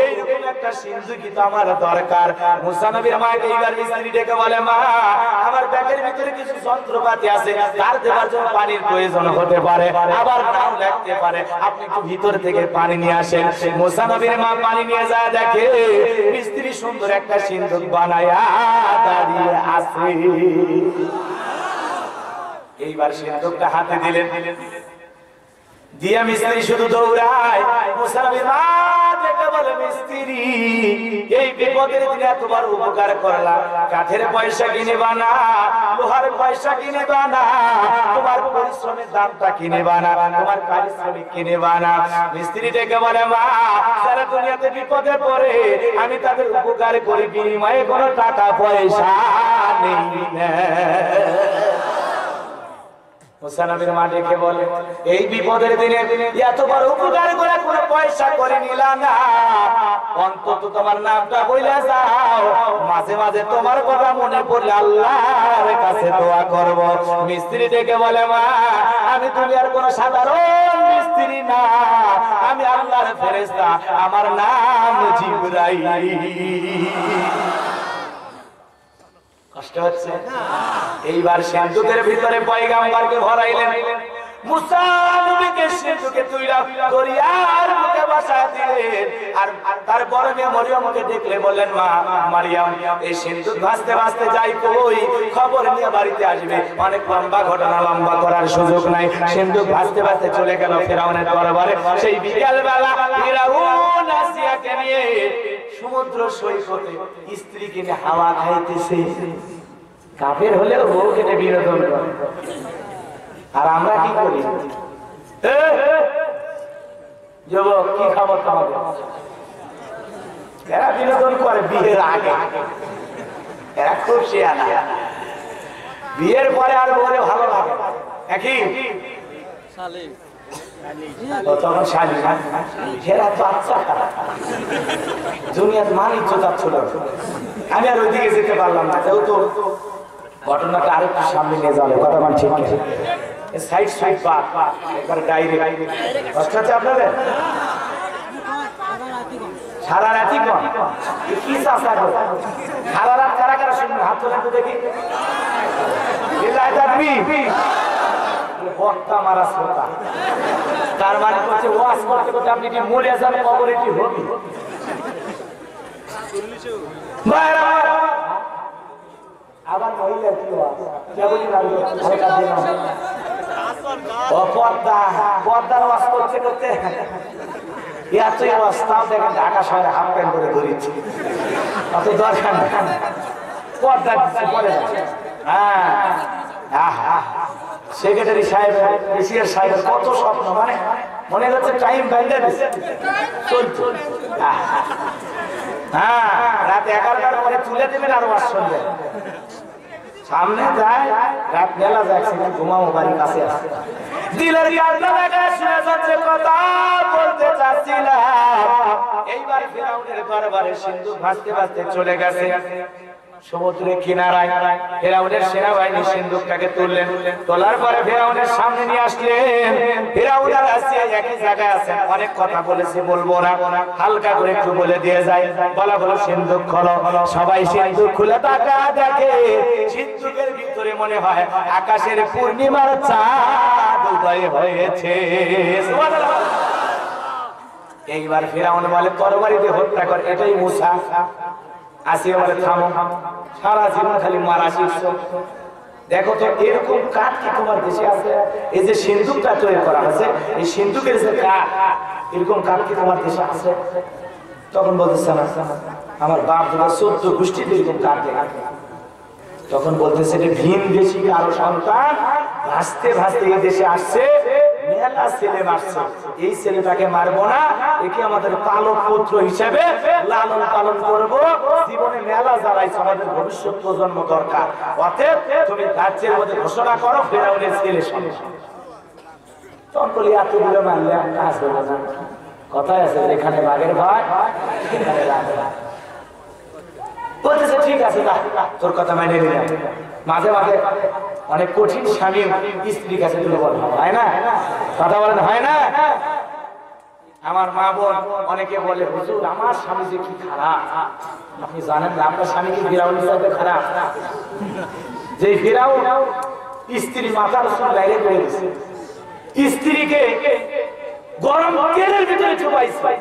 এইরকম একটা সিন্ধুকই তো আমার দরকার। মুসা নবীর মাকে এইবার মিস্ত্রি ডেকে বলে মা আমার ব্যাগের ভিতরে কিছু যন্ত্রপাতি আছে, তার দেওয়ার জন্য পানির প্রয়োজন হতে পারে, আবার নাও লাগতে পারে, আপনি একটু ভিতর থেকে পানি নিয়ে আসেন। মুসা নবীর মা পানি নিয়ে যায়, দেখে মিস্ত্রি সুন্দর একটা সিন্ধুক বানায়া দাঁড়িয়ে আছে। এইবার সিন্ধুকটা হাতে দিলেন, দিয়া মিস্ত্রি শুধু দৌড়ায়। মুসা নবীর মা দেখে বলে মিস্ত্রি এই বিপদের দিনে এতবার উপকার করলাম, কাঠের পয়সা কিনে বানা, লোহার পয়সা কিনে বানা, তোমার পরিশ্রমের দামটা কিনে বানা, তোমার পারিশ্রমিক কিনে বানা। মিস্ত্রি ডেকে বলে মা যারা দুনিয়াতে বিপদে পড়ে আমি তাদের উপকার করি, বিনিময়ে কোনো টাকা পয়সা নেই। মুসা নবীর মা ডেকে বলে, এই বিপদের দিনে এত বড় উপকার করে কোনো পয়সা করে নিলাম না, অন্তত তোমার নামটা বইলা যাও, মাঝে মাঝে তোমার কথা মনে পড়লে আল্লাহর কাছে দোয়া করব। মিস্ত্রি ডেকে বলে, মা আমি তুমি আর কোনো সাধারণ মিস্ত্রি না, আমি আল্লাহর ফেরেশতা, আমার নাম জিবরাইল। কষ্ট হচ্ছে? এইবার সিন্ধুকের ভিতরে পয়গাম্বরকে ভরাইলেন। মুসা নবীকে সিন্ধুকে তুইলা দরিয়ার মুখে বসায় দিলেন। আর তারপরে মরিয়মকে দেখলে বললেন, মা মারিয়াম, এই সিন্ধুক ভাসতে ভাসতে যাই কই, খবর নিয়ে বাড়িতে আসবে। অনেক লম্বা ঘটনা, লম্বা করার সুযোগ নাই। সিন্ধুক ভাসতে ভাসতে চলে গেল ফিরআউনের দরবারে। সেই বিকাল বেলা ফিরআউন আসিয়াকে নিয়ে সমুদ্র সৈকতে স্ত্রীকে নিয়ে হাওয়া খাইতেছে। কাফের হলেও বউ কেটে বিনোদন করে। আর আমরা কি করি? যুবক, কি খাবো তোমাদের? এরা বিনোদন করে বিয়ের আগে, এরা খুব শিয়ানা। বিয়ের পরে আর বলে ভালো লাগে একই তখন শালী না, এরা বাচ্চা দুনিয়ার মান ইজ্জত ছিল। আমি আর ওইদিকে যেতে পারলাম না, যেহেতু ঘটনাটা আরেকটু সামনে নিয়ে যাবে। কথা মান ঠিক আছে, সাইড সাইড বাদ একবার ডাইরেক্ট কষ্ট হচ্ছে আপনাদের? সারা রাতি কম কি চাষা করে সারা রাত কারা কারা শুনবেন? হাত তোলেন তো দেখি। বক্তা মারা শ্রোতা, তার মানে হচ্ছে ওয়াজ করতে করতে আপনি কি মরে যান, কবরে কি হবে? আবার মহিলা কি পর্দার ওয়াজ করতে করতে এতই অবস্থাও দেখেন ঢাকা শহরে হাফ প্যান্ট করে ধরেছি, অত দরকার না পর্দা পরে। হ্যাঁ, সেক্রেটারি সাহেব, এসিয়ার সাহেব কত স্বপ্ন, মানে মনে হচ্ছে টাইম বাইরে চলছে। হ্যাঁ, রাত 11টার পরে তুলে দেবেন আর ওয়াজ শুনবেন। সামনে যায় রাত বেলা যাচ্ছে, ঘুমাবো বাড়ির কাছে আছে। দিলের কান্না লাগা শুনে যাচ্ছে, কথা বলতে চাচ্ছিলাম। এইবার ফিরআউনের দরবারে সিন্ধুক ভাসতে ভাসতে চলে গেছে সমুদ্রের কিনারায়। ফিরআউনের সেনাবাহিনী সিন্ধুকটাকে তুললেন, তোলার পরে ফিরআউনের সামনে নিয়ে আসলেন। ফিরআউন আর আসিয়া একই জায়গায় আছেন। অনেক কথা বলেছি, বলবো না, হালকা করে একটু বলে দিয়ে যাই। বলা হলো সিন্ধুক খোলো। সবাই সিন্ধুক খুলে তাকা দেখে, সিন্ধুকের ভিতরে মনে হয় আকাশের পূর্ণিমার চাঁদ উদয় হয়েছে। এইবার ফিরআউন বলে, তরবারিতে হত্যা কর। এটাই মুসা। আসিয়া বলে, থামো, সারা জীবন খালি মারা শিখছো। দেখো তো এরকম কাঠ কি তোমার দেশে আছে? এই যে সিন্ধুকটা তৈরি করা হয়েছে, এই সিন্ধুকের যে কাঠ, এরকম কাঠ কি তোমার দেশে আছে? তখন বলতেছে, না, আমার বাপ দাদা 14 গোষ্ঠীতে এরকম কাঠ দেখা। তখন বলতেছে, যে ভিন দেশি কারো সন্তান ভাসতে ভাসতে এই দেশে আসছে, মেলা ছেলে মারছে, এই ছেলেটাকে মারবো না, একে আমাদের পালক পুত্র হিসেবে লালন পালন করবো। জীবনে মেলা জ্বালাইছে, আমাদের ভবিষ্যৎ প্রজন্ম দরকার। অতএব তুমি রাজ্যের মধ্যে ঘোষণা করো ফিরআউনের ছেলে সঙ্গে। তখন বলি, এতগুলো মারলে কাজ হলো না। কথাই আছে, এখানে বাঘের ভাই, এখানে রাজের ভাই। বলতেছে, ঠিক আছে, তোর কথা মেনে নিলাম। মাঝে মাঝে অনেক কঠিন স্বামী স্ত্রীর কাছে তুলে বলে, হয় না? কথা বলেন, হয় না? আমার মা বোন অনেকে বলে, হুজুর আমার স্বামী যে কি খারাপ। আপনি জানেন না আপনার স্বামী কি ফিরআউন হিসাবে খারাপ? যে ফিরআউন স্ত্রী মাথার উপর বাইরে করে দিয়েছে, স্ত্রীকে গরম তেলের ভিতরে চুবাইছে,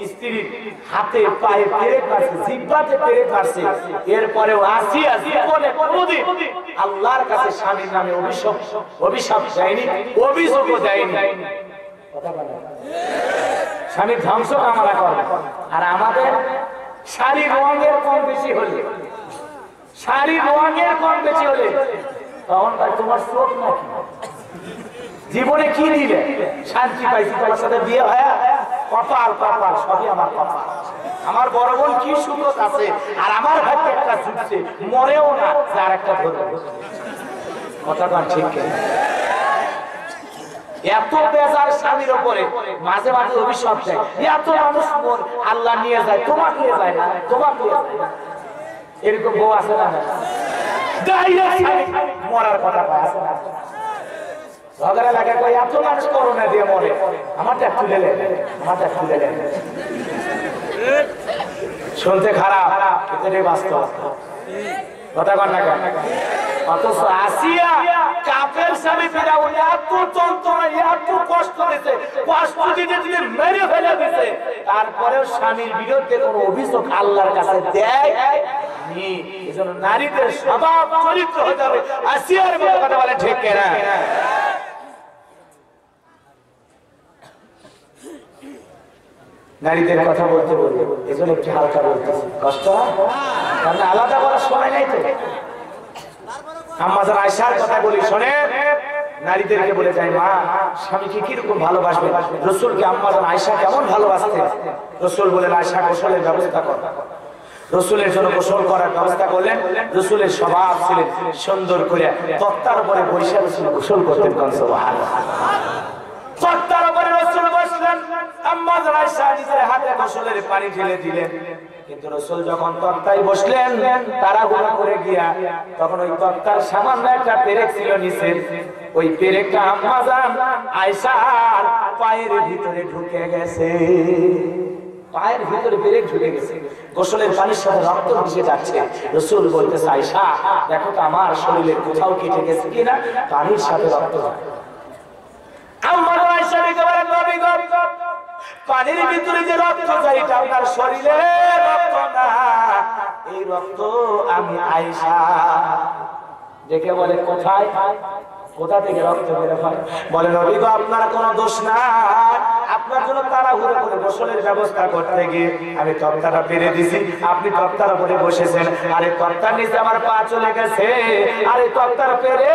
স্ত্রীর হাতে পায়ে পেরেক মারছে, জিহ্বাতে পেরেক মারছে। এরপরেও আসিয়া জীবনে কোনদিন আল্লাহর কাছে স্বামীর নামে অভিশাপ দেয়নি, অভিযোগও দেয়নি। স্বামী ধ্বংস কামনা করে। আর আমাদের শাড়ির রঙের কম বেশি হলে, শাড়ির রঙের কম বেশি হলে তখন ভাই তোমার চোখ নাকি জীবনে কি দিলে? শান্তি পাইছি, তোমার সাথে বিয়ে হয়, কপাল কপাল সবই আমার কপাল। আমার বড় বোন কি সুযোগ আছে, আর আমার ভাগ্যে একটা ছুটছে, মরেও না, যার একটা ধরে। কথাটা ঠিক। এত বেজার স্বামীর উপরে মাঝে মাঝে অভিশাপ দেয়, এত মানুষ আল্লাহ নিয়ে যায়, তোমাকে নিয়ে যায় না, তোমাকে নিয়ে যায় না। এরকম বউ আছে না? মরার কথা আছে না? ঝগড়া লাগে কই এত মানুষ করোনা দিয়ে মরে, আমারটা তুলে নেন, আমারটা তুলে নেন। শুনতে খারাপ কিন্তু বাস্তব কথা কন না কেন? অথচ আসিয়া কাফের স্বামী ফিরাউন এত যন্ত্রণা এত কষ্ট দিতে, কষ্ট দিতে দিতে মেরে ফেলে দিতে, তারপরেও স্বামীর বিরুদ্ধে কোনো অভিযোগ আল্লাহর কাছে দেয় নি। এজন্য নারীদের স্বভাব চরিত্র হয়ে যাবে আসিয়ার মতো, কথা বলে ঠিক কিনা? নারীদের কথা বলতে বলতে এজন্য একটু হালকা বলতেছি, কষ্ট কারণ আলাদা করার সময় নাই তো। আম্মাজান আয়েশার কথা বলি শোনেন, নারীদেরকে বলে যায় মা স্বামীকে কিরকম ভালোবাসবে, রাসূলকে আম্মাজান আয়েশা কেমন ভালোবাসতেন। রাসূল বলেন আয়েশা গোসলের ব্যবস্থা কর। রাসূলের জন্য গোসল করার ব্যবস্থা করলেন। রাসূলের স্বভাব ছিলেন সুন্দর করে তক্তার উপরে বসে বসে গোসল করতেন। সুবহানাল্লাহ। তক্তার উপরে রাসূল বসলেন, আম্মাজান আয়েশা নিজের হাতে গোসলের পানি ঢেলে দিলেন। কিন্তু রাসূল যখন তক্তায় বসলেন তাড়াহুড়া করে গিয়া, তখন ওই তক্তার সামান্য একটা পেরেক ছিল নিচে, ওই পেরেকটা আম্মাজান আয়েশার পায়ের ভিতরে ঢুকে গেছে। পায়ের ভিতরে পেরেক ঢুকে গেছে, গোসলের পানির সাথে রক্ত মিশে যাচ্ছে। রাসূল বলতেছে আয়েশা দেখো তো আমার শরীরের কোথাও কেটে গেছে কিনা, পানির সাথে রক্ত যায়। আম্মাজান আয়েশা একেবারে নবী গো, পানির ভিতরে যে রক্ত যায় এটা আপনার শরীরের রক্ত না, এই রক্ত আমি আয়েশা। দেখে বলে কোথায়, কোথা থেকে রক্ত বের হয়? বলে নবী গো আপনার কোনো দোষ নাই, আপনার জন্য তাড়াহুড়ো করে গোসলের ব্যবস্থা করতে গিয়ে আমি তক্তাটা পেরে দিছি, আপনি তক্তার উপরে বসেছেন, আরে তক্তার নিচে আমার পা চলে গেছে, আরে তক্তার পেরে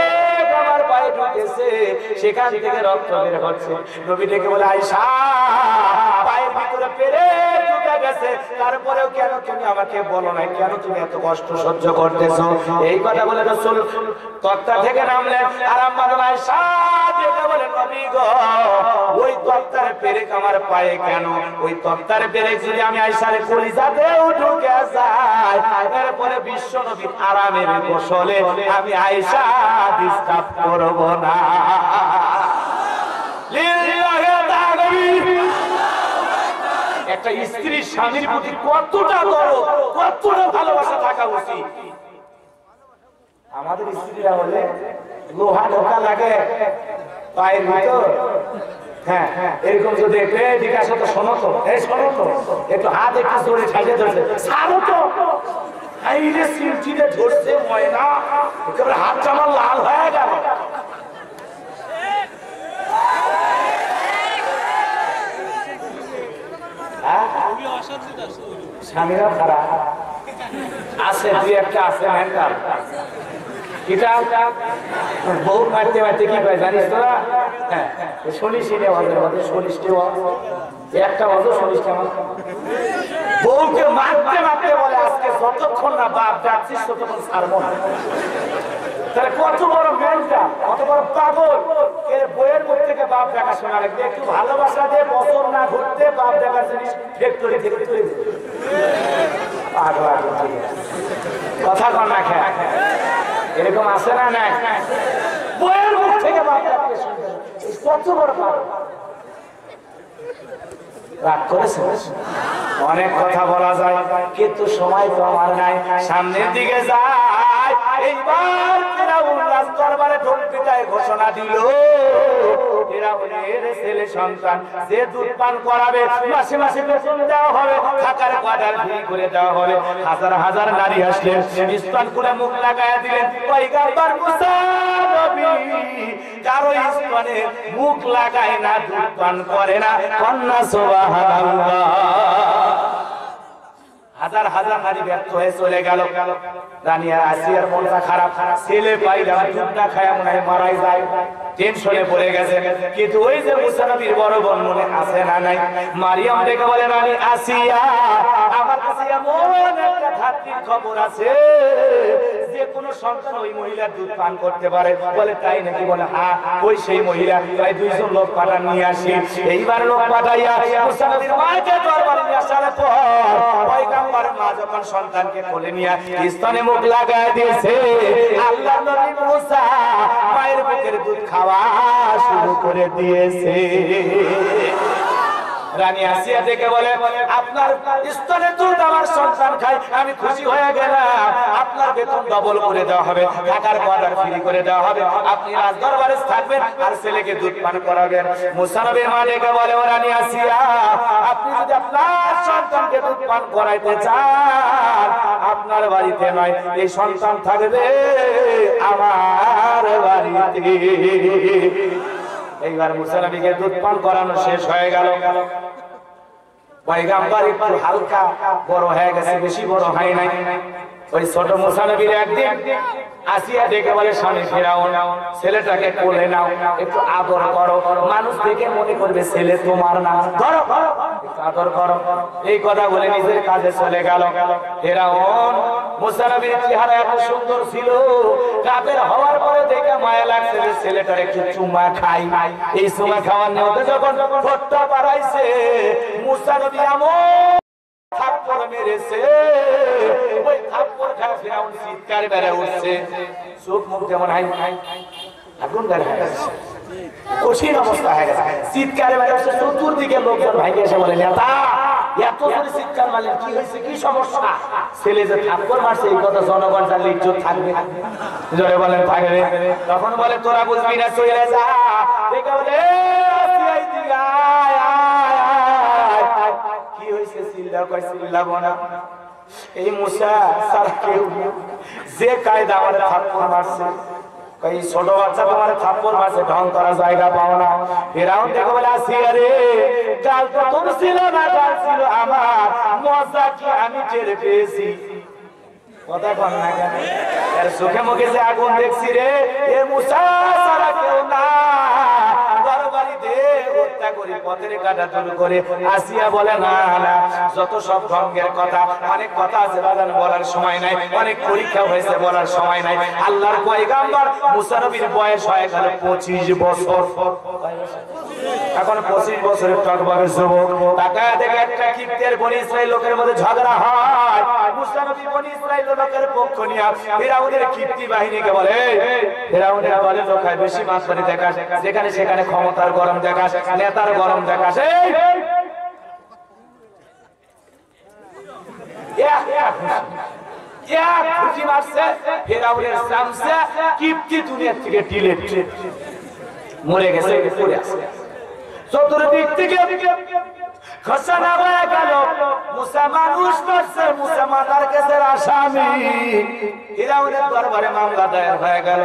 আমার পায়ে ঢুকেছে, সেখান থেকে রক্ত বের হচ্ছে। নবী ডেকে বলে আয়েশা পায়ের ভিতরে পেরে ঢুকে গেছে, তারপরেও কেন তুমি আমাকে বলো না, কেন তুমি এত কষ্ট সহ্য করতেছো? এই কথা বলে রাসূল তক্তা থেকে নামলেন। আর আম্মাজান আয়েশা ডেকে বলে নবী গো ওই তক্তার পেরেক আমার পায়ে কেন? ওই তক্তার পেরেক যদি আমি আয়েশার কলিজাতেও ঢুকে যায়, এরপরে বিশ্ব নবীর আরামের গোসলে আমি আয়েশা ডিস্টার্ব করব না। একটা স্ত্রী স্বামীর প্রতি কতটা বড়, কতটা ভালোবাসা থাকা উচিত। আমাদের স্ত্রীরা হলে লোহা ঢোকা লাগে পায়ের ভিতর, হ্যাঁ এরকম যদি জিজ্ঞাসা তো শোনো তো, এই শোনো তো, একটু হাত একটু জোরে ছাড়িয়ে ধরছে, ছাড়ো তো, আইরে সিলচিতে ধরছে ময়না, একেবারে হাতটা আমার লাল হয়ে গেল। স্বামীরা খারাপ আছে, দুই একটা আছে মেন্টাল। বউ মারতে মারতে কি পায় জানিস তোরা? হ্যাঁ শুনিস শুনিস একটা অজর শুনিস কেমন বউকে মারতে মারতে বলে আজকে যতক্ষণ না বাপ ডাকছিস ততক্ষণ ছাড়বো না। তাহলে কত বড় মেন্টাল, কত বড় পাগল। বইয়ের মুখ থেকে বাপ দেখা শোনা লাগবে, একটু ভালোবাসা দিয়ে বছর না ঘুরতে বাপ দেখার জিনিস ফ্যাক্টরি থেকে তুলে কথা কন না খেয়ে এরকম আছে না? না বইয়ের মুখ থেকে বাপ ডাকতে শুনবে, কত বড় পাগল। রাগ করেছে, অনেক কথা বলা যায় কিন্তু সময় তো আমার নাই, সামনের দিকে যায়। এইবার ফিরাউন রাজদরবারে ঢোল পিটায় ঘোষণা দিল, ফিরাউনের ছেলে সন্তান যে দুধ পান করাবে মাসে মাসে বেতন দেওয়া হবে, থাকার কোয়ার্টার ফ্রি করে দেওয়া হবে। হাজার হাজার নারী আসলেন, স্তন করে মুখ লাগায়া দিলেন। পয়গম্বর মুসা নবী কারো স্তনে মুখ লাগায় না, দুধ পান করে না। কন্যা সুবহানাল্লাহ। হাজার হাজার নারী ব্যর্থ হয়ে চলে গেল। রানিয়া আসিয়ার মনটা খারাপ, ছেলে পাইলাম দুধটা খায়া মনে হয় মারাই যায়, টেনশনে পড়ে গেছে। কিন্তু ওই যে মুসা নবীর বড় বোন মনে আছে না নাই? মারিয়াম ডেকে বলে রানী আসিয়া আমার আমার কাছে এমন একটা ধাত্রীর খবর আছে যে কোনো সন্তান ওই মহিলার দুধ পান করতে পারে। বলে তাই নাকি? বলে হ্যাঁ, ওই সেই মহিলা। তাই 2জন লোক পাঠান নিয়ে আসি। এইবার লোক পাঠাইয়া মুসা নবীর মাকে দরবারে নিয়ে আসার পর পয়গম্বরের মা যখন সন্তানকে কোলে নিয়ে স্তনে মুখ লাগায় দিয়েছে, আল্লাহ নবী মুসা মায়ের বুকের দুধ খাওয়া শুরু করে দিয়েছে। রানী আসিয়া দেখে বলে, আপনার স্তনের দুধ আমার সন্তান খায়, আমি খুশি হয়ে গেলাম। আপনার বেতন ডবল করে দেওয়া হবে, টাকার কোয়ার্টার ফ্রি করে দেওয়া হবে, আপনি রাজ দরবারে থাকবেন আর ছেলেকে দুধ পান করাবেন। মুসা নবীর মা দেখে বলে, ও রানী আসিয়া, আপনি যদি আপনার সন্তানকে দুধ পান করাইতে চান, আপনার বাড়িতে নয়, এই সন্তান থাকবে আমার বাড়িতে। এইবার মুসা নবীকে দুধ পান করানো শেষ হয়ে গেল। পয়গম্বর একটু হালকা বড় হয়ে গেছে, বেশি বড় হয় নাই। ওই ছোট মুসা নবীর একদিন আসিয়া দেখে বলে, স্বামী ফিরাউন, ছেলেটাকে কোলে নাও, একটু আদর করো, মানুষ দেখে মনে করবে ছেলে তোমার না, ধরো আদর করো। এই কথা বলে নিজের কাজে চলে গেল। ফিরাউন মুসা নবীর চেহারা এত সুন্দর ছিল, কাফের হওয়ার পরে দেখে মায়া লাগছে যে ছেলেটার একটু চুমা খাই। এই চুমা খাওয়ার নিয়তে যখন ঠোঁটটা বাড়াইছে, মুসা নবী এমন থাপ্পড় মেরেছে, ওই থাপ্পড় খায় ফিরাউন চিৎকার বেড়ে উঠছে, চোখ মুখ যেমন আগুন বের হয়ে গেছে, কঠিন অবস্থা হয়ে গেছে, চিৎকারে বেড়ে উঠছে। চতুর্দিকে লোকজন ভাইকে এসে বলে, নেতা এত জোরে চিৎকার মারলেন, কি হয়েছে, কি সমস্যা? ছেলে যে থাপ্পড় মারছে এই কথা জনগণ জানলে ইজ্জত থাকবে, জোরে বলেন থাকবে। তখন বলে, তোরা বুঝবি না, চলে যা। দেখে বলে, কি হয়েছে? চিল্লা কয়, চিল্লাবো না। এই মুসা সারা কেউ যে কায়দা আমার থাপ্পড় মারছে, এই ছোট বাচ্চা তোমার থাপ্পড় মারছে, ঢং করার জায়গা পাও না। ফিরাউন দেখে বলে, আসিয়া রে, কাল প্রথম ছিল না, কাল ছিল আমার, মজা কি আমি টের পেয়েছি। কথা কন না কেন? এর চোখে মুখে যে আগুন দেখছি রে, এ মুসা সারা কেউ না। দরবারিতে হত্যা করে পথের কাটা শুরু করে। আসিয়া বলে, না না, যত সব ঢঙ্গের কথা, অনেক কথা আছে বাজান, বলার সময় নাই, অনেক পরীক্ষা হয়েছে, বলার সময় নাই। আল্লাহর পয়গম্বর মুসা নবীর বয়স হয়ে গেল 25 বছর। এখন 25 বছরের টকবগে যুবক। তাকায় দেখে একটা কিপ্তের বনি ইসরাইল লোকের মধ্যে ঝগড়া হয়। মুসা নবী বনি ইসরাইল লোকের পক্ষ নিয়ে ফিরাউনের কিপ্তি বাহিনীকে বলে, ফিরাউনের দলের লোকায় বেশি মাতবাড়ি দেখাস, যেখানে সেখানে ক্ষমতার গরম দেখাস, নেতার গরম দেখাস। খুশি মারছে, ফিরাউনের সামসে কিপ্তি দুনিয়া থেকে ডিলেট, মরে গেছে, পড়ে আছে। চতুর্দিক থেকে ঘোষণা হয়ে গেল, মুসা মানুষ করছে, মুসা মাতার কেসের আসামি। ফিরাউনের দরবারে মামলা দায়ের হয়ে গেল।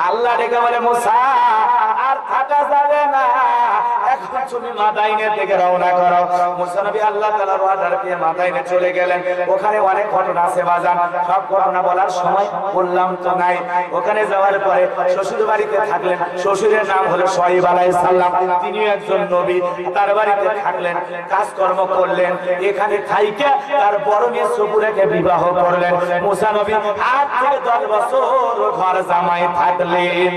আল্লাহ ডেকে বলে, মুসা আর থাকা যাবে না, এখন তুমি মাদাইনের দিকে রওনা করো। মুসা নবী আল্লাহ তাআলার অর্ডার পেয়ে মাদাইনে চলে গেলেন। ওখানে অনেক ঘটনা আছে বাজান, সব ঘটনা বলার সময় বললাম তো নাই। ওখানে যাওয়ার পরে শ্বশুর বাড়িতে থাকলেন। শ্বশুরের নাম হলো শুআয়ব আলাইহিস সালাম, তিনিও একজন নবী। তার বাড়িতে থাকলেন, কাজকর্ম করলেন। এখানে থাইকে তার বড় মেয়ে সপুরাকে বিবাহ করলেন। মুসা নবী 8 থেকে 10 বছর ঘর জামাই থাকলেন।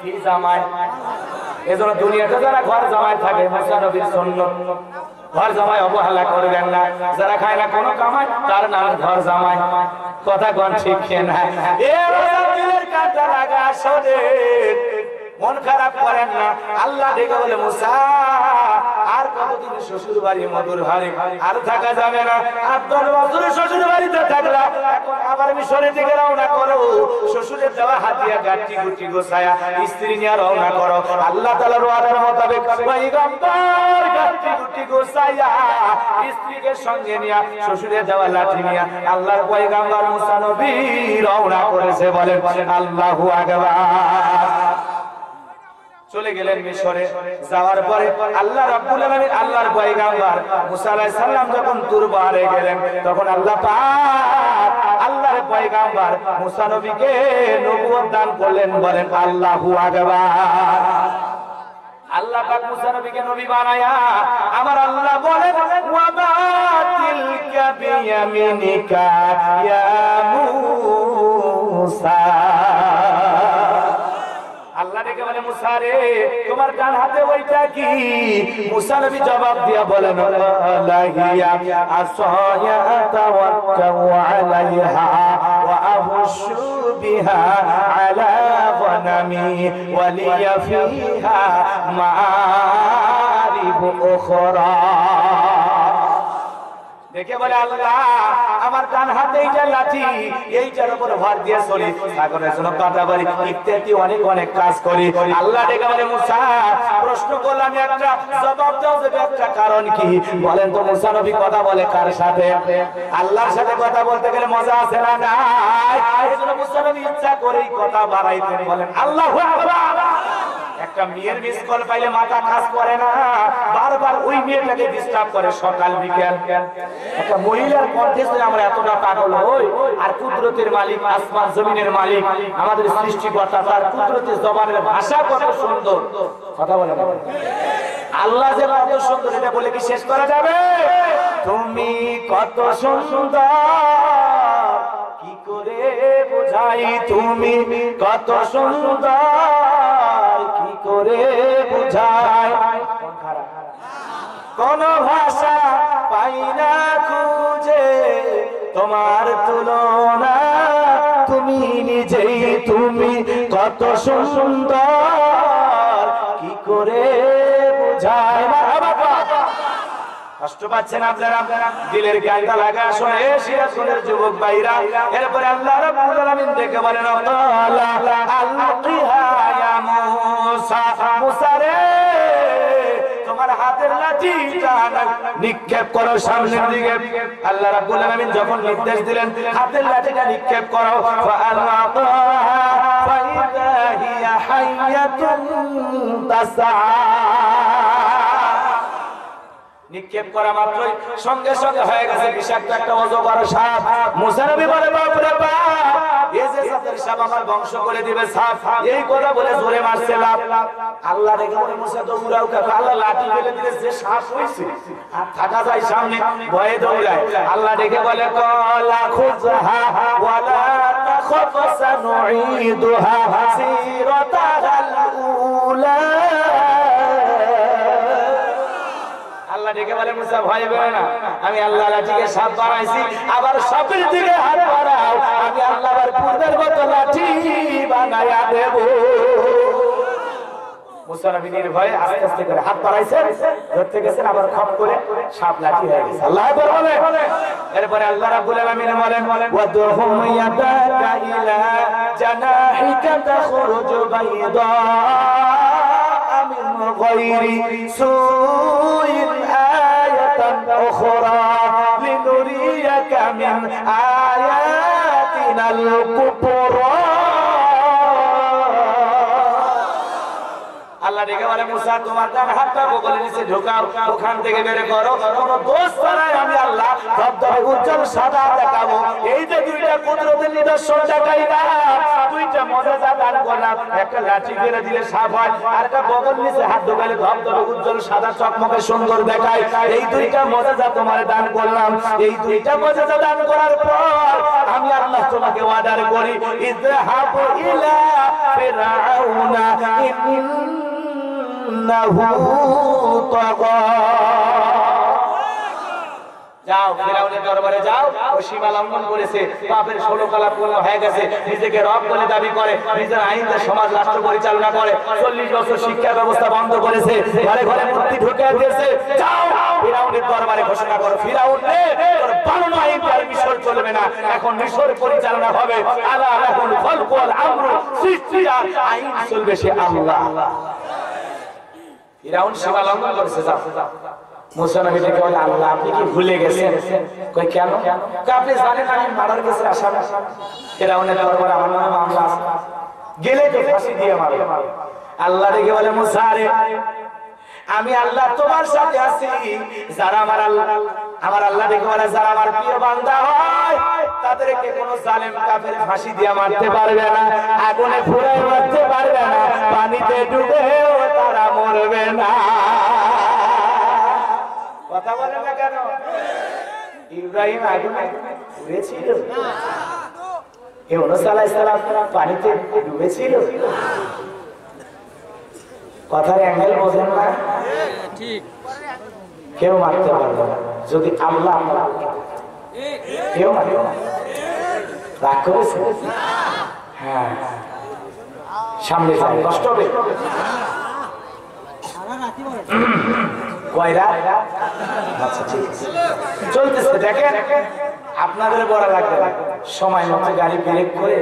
কি জামাই? এজন্য দুনিয়াতে যারা ঘর জামাই থাকে, মুসা নবীর সুন্নাত, ঘর জামাই অবহেলা করবেন না। যারা খায় না কোনো কামাই, তার নাম ঘর জামাই। কথা কোন ঠিক না? এ দিলের কাটা লাগা শোনে, মন খারাপ করেন না। আল্লাহ ডেকে বলে, মুসা আর কতদিন শ্বশুর বাড়ি মধুর ভারী, আর থাকা যাবে না। 8-10 বছর শ্বশুর বাড়িতে থাকলা, এখন আবার মিশরের দিকে রওনা করো। শ্বশুরের দেওয়া হাতিয়া গাঁটি গুটি গোছায়া স্ত্রী নিয়ে রওনা করো। আল্লাহ তাআলার ওয়াদার মোতাবেক পয়গম্বর গাঁটি গুটি গোছায়া স্ত্রীকে সঙ্গে নিয়ে শ্বশুরের দেওয়া লাঠি নিয়ে আল্লাহর পয়গম্বর মুসা নবী রওনা করেছে। বলেন আল্লাহু আকবার। চলে গেলেন মিশরে। যাওয়ার পরে আল্লাহ রাব্বুল আলামিন আল্লাহর পয়গম্বর মুসা আলাইহিস সালাম যখন তুর পাহাড়ে গেলেন, তখন আল্লাহ পাক আল্লাহর পয়গম্বর মুসা নবীকে নবুয়ত দান করলেন। বলেন আল্লাহু আকবার। আল্লাহ পাক মুসা নবীকে নবী বানায়া আমার আল্লাহ বলেন ওয়া মা তিলকা বিয়ামিনিকা ইয়া মুসা আল্লাহ ডেকে বলে মুসা রে তোমার ডান হাতে ওইটা কি মুসা নবী জবাব দিয়া বলেন লাহিয়া আসায়া তাওয়াক্কাউ আলাইহা ওয়া আহুশু বিহা আলা গনামি ওয়া লিয়া ফিহা মাআরিব উখরা দেখে বলে আল্লাহ আমার ডান হাতে এইটা লাঠি এইটার উপর ভর দিয়ে চলি সাগরের জন্য কাটাবাড়ি ইত্যাদি অনেক অনেক কাজ করি আল্লাহ ডেকে বলে মুসা প্রশ্ন করলাম একটা জবাব দাও যে একটা কারণ কি বলেন তো মুসা নবী কথা বলে কার সাথে আল্লাহর সাথে কথা বলতে গেলে মজা আছে না নাই এজন্য মুসা নবী ইচ্ছা করেই কথা বাড়াইতেন বলেন আল্লাহু আকবার একটা মেয়ের মিস কল পাইলে মাথা কাজ করে না বারবার ওই মেয়েটাকে ডিস্টার্ব করে সকাল বিকেল একটা মহিলার কণ্ঠে আমরা এতটা পাগল হই আর কুদরতের মালিক আসমান জমিনের মালিক আমাদের সৃষ্টিকর্তা তার কুদরতের জবানের ভাষা কত সুন্দর কথা বলে আল্লাহ যে কত সুন্দর এটা বলে কি শেষ করা যাবে তুমি কত সুন্দর কি করে বোঝাই তুমি কত সুন্দর কি করে বোঝাই কোন ভাষা পাই না খুঁজে তোমার তুলনা তুমি নিজেই তুমি কত সুন্দর কি করে বোঝাই কষ্ট পাচ্ছেন আপনারা দিলের গায়টা লাগা শুনে সিরাজগঞ্জের যুবক ভাইরা এরপরে আল্লাহ রাব্বুল আলামিন দেখে বলেন আল্লাহিহা ইয়া মুসা মুসা রে তোমার হাতের লাঠিটা নিক্ষেপ করো সামনের দিকে আল্লাহ রাব্বুল আলামিন যখন নির্দেশ দিলেন হাতের লাঠিটা নিক্ষেপ করো ফাআলকাহা ফাইদা হিয়া হাইয়াতুন তাসআ নিক্ষেপ করা মাত্রই সঙ্গে সঙ্গে হয়ে গেছে বিষাক্ত একটা অজগর সাপ মুসা নবী বলে বাপ রে বাপ এই যে সাপের সাপ আমার বংশ করে দিবে সাপ এই কথা বলে জোরে মারছে লাভ আল্লাহ রেখে বলে মুসা তো উড়াও কাকা আল্লাহ লাঠি ফেলে দিলে যে সাপ হইছে আর থাকা যায় সামনে ভয়ে দৌড়ায় আল্লাহ রেখে বলে কলা খুযহা ওয়ালা তাখাফ সানুঈদুহা সিরাতাল উলা আল্লাহ ডেকে বলে মুসা ভয় পেও না আমি আল্লাহ লাঠিকে সাপ বানাইছি আবার সাপের দিকে হাত বাড়াও আমি আল্লাহ আবার পূর্বের মতো লাঠি বানায়া দেব মুসা নবী নির্ভয়ে আস্তে আস্তে করে হাত বাড়াইছেন ধরতে গেছেন আবার খপ করে সাপ লাঠি হয়ে গেছে আল্লাহ আকবার বলে এরপরে আল্লাহ রাব্বুল আলামিন বলেন ওয়াদহুম ইয়াদাকা ইলা জানাহিকা তাখরুজ বাইদা মিন গায়রি সুইন أخرى لنريك من آياتنا الكبرى আল্লাহ ডেকে বলে মুসা তোমার ডান হাতটা বগলের নিচে ঢোকাও ওখান থেকে বের করো কোনো দোষ ছাড়াই আমি আল্লাহ ধবধবে উজ্জ্বল সাদা দেখাবো এই যে দুইটা কুদরতের নিদর্শন দেখাই না দুইটা মজাদার দান করলাম একটা লাঠি ফেলে দিলে সাপ হয় আর একটা বগল নিচে হাত ঢোকালে ধবধবে উজ্জ্বল সাদা চকমকে সুন্দর দেখায় এই দুইটা মজাদা তোমার দান করলাম এই দুইটা মজাদা দান করার পর আমি আল্লাহ তোমাকে অর্ডার করি ইযহাবু ইলা ফিরআউনা যাও ফিরআউনের দরবারে যাও ও সীমা লঙ্ঘন করেছে পাপের 16 কালা পূর্ণ হয়ে গেছে নিজেকে রব বলে দাবি করে নিজের আইনতে সমাজ রাষ্ট্র পরিচালনা করে 40 বছর শিক্ষা ব্যবস্থা বন্ধ করেছে ঘরে ঘরে মূর্তি ঢুকে দিয়েছে যাও ফিরআউনের দরবারে ঘোষণা করো ফিরআউন রে তোর বানানো আইন আর মিশর চলবে না এখন মিশর পরিচালনা হবে আলা লাহুল খালকু ওয়াল আমরু সৃষ্টির আইন চলবে সে আল্লাহ ফিরআউন সীমা লঙ্ঘন করেছে যাও মুসা নবী ডেকে বলে আল্লাহ আপনি কি ভুলে গেছেন কই কেন আপনি জানেন আমি মারার কাছে আসামি ফিরআউনের দরবারে আমার নামে মামলা আছে গেলে তো ফাঁসি দিয়ে মারবে আল্লাহ ডেকে বলে মুসা রে আমি আল্লাহ তোমার সাথে আছি যারা আমার আল্লাহ ডেকে বলে যারা আমার প্রিয় বান্দা হয় তাদেরকে কোনো জালেম কাফের ফাঁসি দিয়ে মারতে পারবে না আগুনে পুড়িয়ে মারতে পারবে না পানিতে ডুবেও তারা তারা মরবে না। কথা বলে না কেন? ইব্রাহিম আগুনে ডুবেছিল, ইউনূস আলাইহিস সালাম পানিতে ডুবেছিল। কথার অ্যাঙ্গেল বোঝেন না? ঠিক। কেউ মারতে পারবে না যদি আল্লাহ কেউ মারবে না। রাগ করেছে? হ্যাঁ, সামনে যান, কষ্ট হবে। কয়রা? আচ্ছা ঠিক আছে, চলতেছে। দেখেন আপনাদের বড় লাগবে না, সময় মতো গাড়ি ব্রেক করে,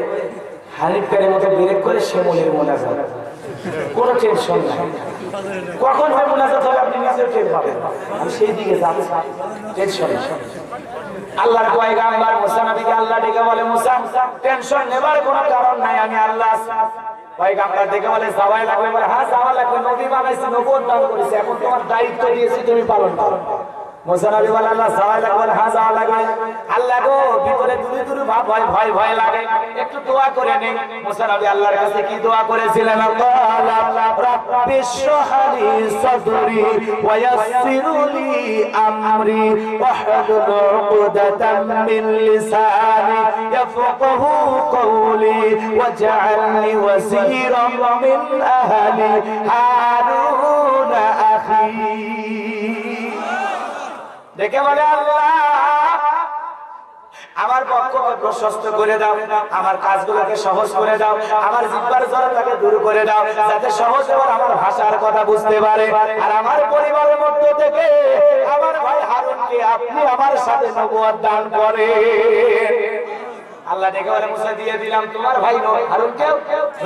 হানিফ গাড়ির মতো ব্রেক করে শিমুলের মোনাজাত, কোনো টেনশন নাই। কখন হয় মোনাজাত হবে আপনি নিজেও টের পাবেন, আমি সেই দিকে যাবো, টেনশন নেই। আল্লাহর পয়গাম্বর মুসা নবীকে আল্লাহ ডেকে বলে, মুসা টেনশন নেবার কোনো কারণ নাই, আমি আল্লাহ আছি। পয়গাম্বর ডেকে বলে, যাওয়াই লাগবে? বলে হ্যাঁ যাওয়া লাগবে, নবী বানাইছি, নবুয়ত দান করেছি, এখন তোমার দায়িত্ব দিয়েছি, তুমি পালন করো। মুসা নবী বলে, আল্লাহ যাওয়াই লাগবে? বলে হ্যাঁ যাওয়া লাগবে। আল্লাহ গো, ভিতরে দুরু দুরু ভাব হয়, ভয় ভয় লাগে, একটু দোয়া করে নেই। মুসা নবী আল্লাহর কাছে কি দোয়া করেছিলেন? রাব্বি ইশরাহ লি সাদরি ওয়া ইয়াসসির লি আমরি ওয়াহলুল উকদাতাম মিন লিসানি ইয়াফকাহু কওলি ওয়াজআলনি ওয়াজিরাম মিন আহলি হারুন আখি। দেখে বলে, আল্লাহ আমার পক্ষকে প্রশস্ত করে দাও, আমার কাজগুলোকে সহজ করে দাও, আমার জিহ্বার জড়তাকে দূর করে দাও, যাতে সহজ এবং আমার ভাষার কথা বুঝতে পারে। আর আমার পরিবারের মধ্য থেকে আমার ভাই হারুনকে আপনি আমার সাথে নবুয়ত দান করেন। আল্লাহ ডেকে বলে, মুসা দিয়ে দিলাম তোমার ভাই হারুনকে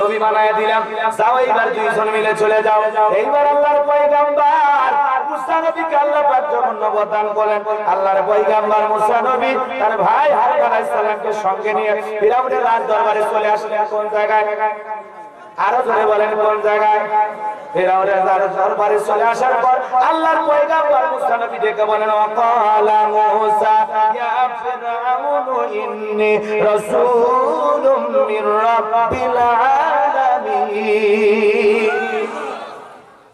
নবী বানায় দিলাম, যাও এইবার দুইজন মিলে চলে যাও। এইবার আল্লাহর পয়গাম্বর মুসা নবীকে আল্লাহ পাক যখন নবুয়ত দান করেন, আল্লাহর পয়গাম্বর মুসা নবী তার ভাই হারুন আলাইহিস সালামকে সঙ্গে নিয়ে ফিরআউনের রাজ দরবারে চলে আসলেন। কোন জায়গায়? আরো জোরে বলেন, কোন জায়গায়? ফিরআউনের রাজ দরবারে চলে আসার পর আল্লাহর পয়গাম্বর মুসা নবী ডেকে বলেন, ওয়াকালা মুসা ইয়া ফিরআউনু ইন্নী রাসূলুম মির রাব্বিল আলামিন।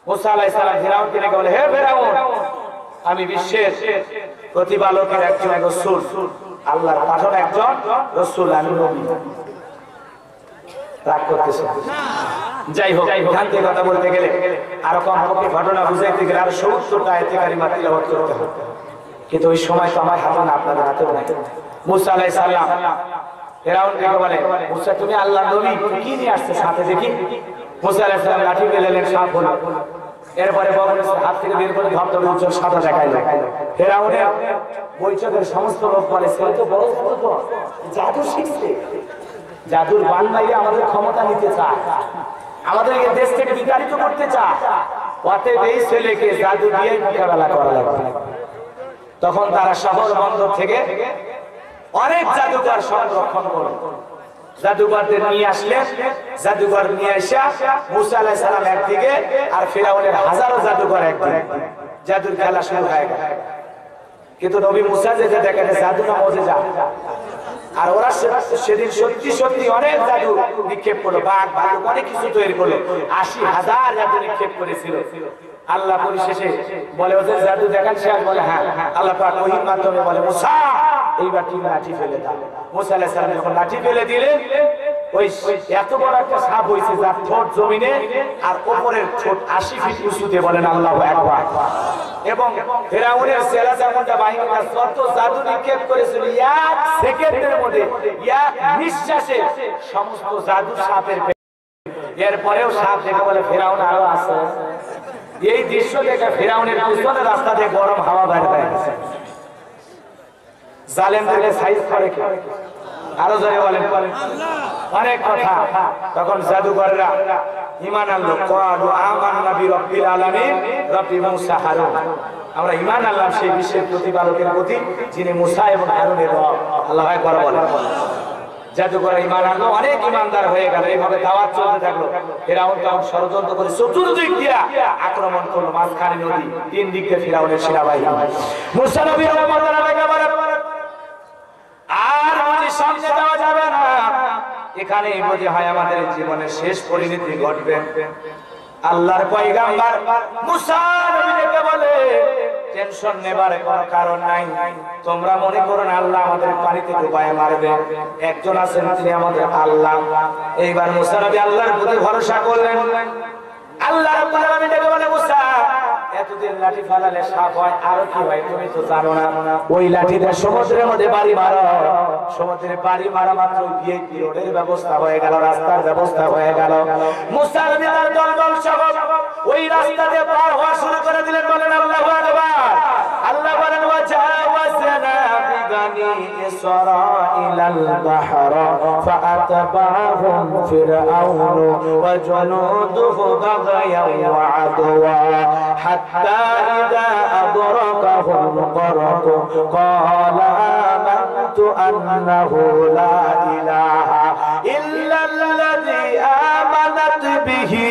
মুসা আলাইহিস সালাম ফিরআউনকে ডেকে বলে, হে ফিরআউন, আমি বিশ্বের প্রতিপালকের একজন রাসূল, আল্লাহর পাঠানো একজন রাসূল, আমি নবী। রাগ করতেছে? যাই হোক, এখান থেকে কথা বলতে গেলে আরো কমপক্ষে ঘটনা বুঝাইতে গেলে আরো ৭০টা আয়াতে কারিমা তিলাওয়াত করতে হবে, কিন্তু ওই সময় তো আমার হাতে না, আপনাদের হাতেও নাই। মুসা আলাইহিস সালাম ফিরআউনকে বলে, মুসা তুমি আল্লাহর নবী, তুমি কি নিয়ে আসছো সাথে দেখি? মুসা আলাইহিস সালাম লাঠি ফেললেন, সাপ হলো। এরপরে বগলের হাত থেকে বের করে ধবধবে উজ্জ্বল সাদা দেখাইলো। ফিরআউনের বৈঠকের সমস্ত লোক বলে, সে তো বড় জাদু শিখছে, জাদুর বান বাইরে আমাদের ক্ষমতা নিতে চায়, আমাদেরকে দেশ থেকে বিতাড়িত করতে চায়, অতএব এই ছেলেকে জাদু দিয়ে মোকাবেলা করা লাগবে। তখন তারা শহর বন্দর থেকে অনেক জাদুকর সংরক্ষণ করে জাদুকরদের নিয়ে আসলেন। জাদুকর নিয়ে আসা মুসা আলাইহিস সালাম একদিকে আর ফিরআউনের হাজারো জাদুকর একদিকে, জাদুর খেলা শুরু হয়ে গেল। কিন্তু নবী মুসা যে দেখেন জাদু না মুজিজা, আর ওরা সেদিন সত্যি সত্যি অনেক জাদু নিক্ষেপ করলো, বাঘ ভালুক অনেক কিছু তৈরি করলো, ৮০,০০০ জাদু নিক্ষেপ করেছিল। আল্লাহ পরিশেষে বলে, ওদের জাদু দেখান শেষ? বলে হ্যাঁ। আল্লাহ পাক ওহীর মাধ্যমে বলে, মুসা এইবার তুমি লাঠি ফেলে দাও। মুসা আলাইহিস সালাম যখন লাঠি ফেলে দিলেন, ওই এত বড় একটা সাপ হয়েছে যার ঠোঁট জমিনে আর উপরের ঠোঁট ৮০ ফিট উঁচুতে, বলেন আল্লাহু আকবার। এবং ফিরআউনের সেনা জামুনটা বাহিনীরা যত জাদু নিক্ষেপ করেছিল, এক সেকেন্ডের মধ্যে, এক নিঃশ্বাসে সমস্ত জাদু সাপের। এরপরেও সাপ দেখে বলে, ফিরআউন আরো আছে। এই দৃশ্য দেখে ফিরআউনের পিছনে রাস্তা দিয়ে গরম হাওয়া বের হয়ে গেছে। জালেমদের সাইজ করে কি? আরো জোরে বলেন, অনেক কথা। তখন জাদুকররা ঈমান আনলো, ক্বালু আমান্না বিরাব্বিল আলামিন রাব্বি মুসা হারুন, আমরা ঈমান আনলাম সেই বিশ্বের প্রতিপালকের প্রতি যিনি মুসা এবং হারুনের রব। আল্লাহু আকবার বলেন। জাদুকররা ঈমান আনলো, অনেক ঈমানদার হয়ে গেল। এইভাবে দাওয়াত চলতে থাকলো। ফিরআউন তখন ষড়যন্ত্র করে চতুর্দিক দিয়ে আক্রমণ করলো, মাঝখানে নদী, তিন দিক দিয়ে ফিরআউনের সেনাবাহিনী। মুসা নবী আর আমাদের সামনে যাওয়া যাবে না, এখানেই বোঝা হয় আমাদের জীবনের শেষ পরিণতি ঘটবে। আল্লাহর পয়গাম্বর মুসা নবীকে বলে টেনশন নেবার কোনো কারণ নাই, তোমরা মনে করো না আল্লাহ আমাদের পানিতে ডুবায় মারবে, একজন আছেন তিনি আমাদের আল্লাহ। এইবার মুসা নবী আল্লাহর প্রতি ভরসা করলেন। আল্লাহ রাব্বুল আলামিন ডেকে বলে মুসা এতদিন লাঠি ফালালে সাপ হয়, আর কি হয় তুমি তো জানো না, ওই লাঠিটা সমুদ্রের মধ্যে বাড়ি মারো, সমুদ্রে বাড়ি মারা মাত্র ভিআইপি রোডের ব্যবস্থা হয়ে গেল, রাস্তার ব্যবস্থা হয়ে গেল। মুসা নবী তার দলবল সহ ওই রাস্তা দিয়ে পার হওয়া শুরু করে দিলেন। বলেন আল্লাহু আকবার। আল্লাহ বলেন ওয়াজাওয়াজনা বিবানি ইসরাঈলাল বাহরা ফাআতবাহুম ফিরআউন ওয়া জুনুদুহু বাগায়াও ওয়া আদওয়া হাত্তা ইযা আদরাকাহুম গরকু ক্বালা আমানতু আন্নাহু লা ইলাহা ইল্লাল্লাযী আমানাত বিহি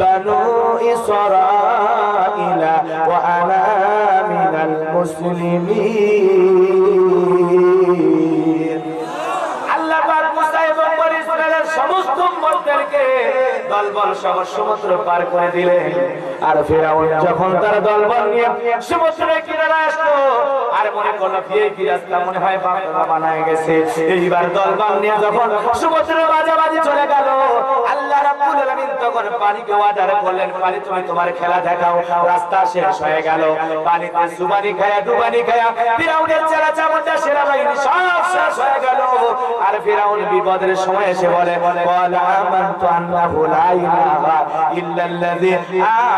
বানু ইসরাঈলা ওয়া আনা মিনাল মুসলিমিন। আল্লাহ পাক মুসা এবং বনী ইসরাঈলের সমস্ত উম্মতদেরকে দলবল সহ সমুদ্র পার করে দিলেন। আর ফিরআউন যখন তার দলবল নিয়ে সমুদ্রের কিনারে আসলো, আর মনে করলো ভিআইপি রাস্তা মনে হয় বাংলা বানায় গেছে, এইবার দলবল নিয়ে যখন সমুদ্রের মাঝামাঝি চলে গেল, আল্লাহ রাব্বুল আলামিন তখন পানিকে অর্ডার করলেন, পানি তুমি তোমার খেলা দেখাও। রাস্তা শেষ হয়ে গেল, পানিতে সুবানি খায়া ডুবানি খায়া ফিরআউনের চেলা চামড়া সেনাবাহিনী সব শেষ হয়ে গেল। আর ফিরআউন বিপদের সময় এসে বলে ক্বালা আমানতু আন্নাহু লা ইলাহা ইল্লাল্লাযী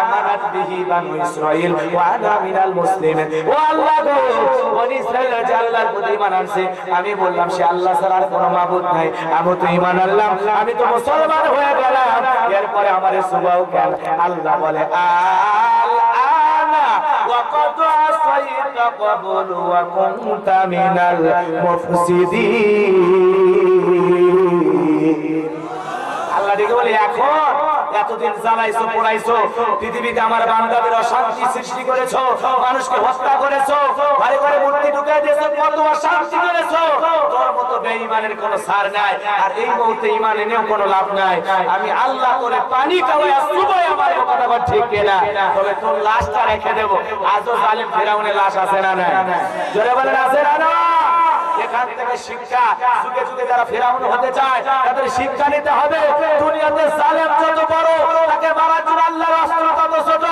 আমানাত বিহি বানু ইসরাঈল ওয়া আনা মিনাল মুসলিমিন। ও আল্লাহ গো, বনী ইসরাঈল যে আল্লাহর প্রতি ঈমান আনছে, আমি বললাম সে আল্লাহ ছাড়া আর কোনো মাবুদ নাই, আমি তো ঈমান আনলাম, আমি তো মুসলমান হয়ে গেলাম, এরপরে আমারে সুবাও কেন? আল্লাহ বলে আল-আনা ওয়া ক্বাদ আসাইতা ক্বাবলু ওয়া কুনতা মিনাল মুফসিদিন। আল্লাহ ডেকে বলে এখন এতদিন জ্বালাইছো পোড়াইছো, পৃথিবীতে আমার বান্দাদের অশান্তি সৃষ্টি করেছো, মানুষকে হত্যা করেছো, ঘরে ঘরে মূর্তি ঢুকাই দিয়েছো, কত অশান্তি করেছো, তোর মতো বেঈমানের কোনো ছাড় নাই, আর এই মুহূর্তে ঈমান এনেও কোনো লাভ নাই। আমি আল্লাহ করে পানি খাওয়াইয়া সুবাই আমার কথা বল ঠিক কিনা, তবে তোর লাশটা রেখে দেব। আজও জালেম ফিরআউনের লাশ আছে না নাই? জোরে বলেন আছে না না? এখান থেকে শিক্ষা, যুগে যুগে যারা ফিরআউন হতে চায় তাদের শিক্ষা নিতে হবে। দুনিয়াতে জালেম যত বড়, তাকে মারার জন্য আল্লাহর রাসূল তত ছোট।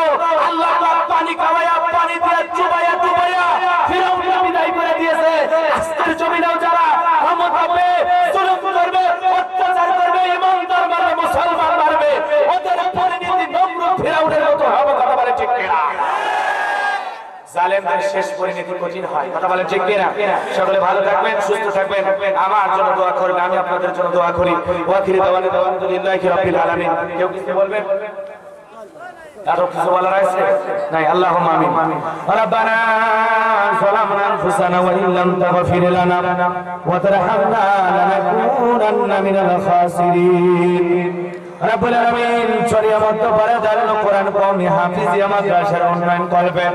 আল্লাহ পাক পানি খাওয়ায়া পানি দিয়ে চুবাইয়া চুবাইয়া ফিরআউনকে বিদায় করে দিয়েছে। আজকের জমিনেও যারা ক্ষমতা পেয়ে জুলুম করবে, অত্যাচার করবে, ইমানদার মারবে, মুসলমান মারবে, ওদের পরিণতি নমরুদ ফিরআউনের মতো হবে। কথা বলে ঠিক কিনা? জালেমদের শেষ পরিণতি কঠিন হয়। কথা বলেন ঠিক কিনা? সকলে ভালো থাকবেন, সুস্থ থাকবেন, আমার জন্য দোয়া করবেন, আমি আপনাদের জন্য দোয়া করি। ওয়াখিরি দাওয়ানা আলহামদুলিল্লাহি রাব্বিল আলামিন। কেউ কিছু বলবেন? আরো কিছু বলার আছে? নাই? আল্লাহুম্মা আমিন। রাব্বানা যালামনা আনফুসানা ওয়া ইন লাম তাগফির লানা ওয়া তারহামনা লানাকুনান্না মিনাল খাসিরিন। রব্বুল আলামিন শরীয়ত পরে দাঁড়ানো কোরআন কওমি হাফিজিয়া মাদ্রাসার উন্নয়ন করবেন।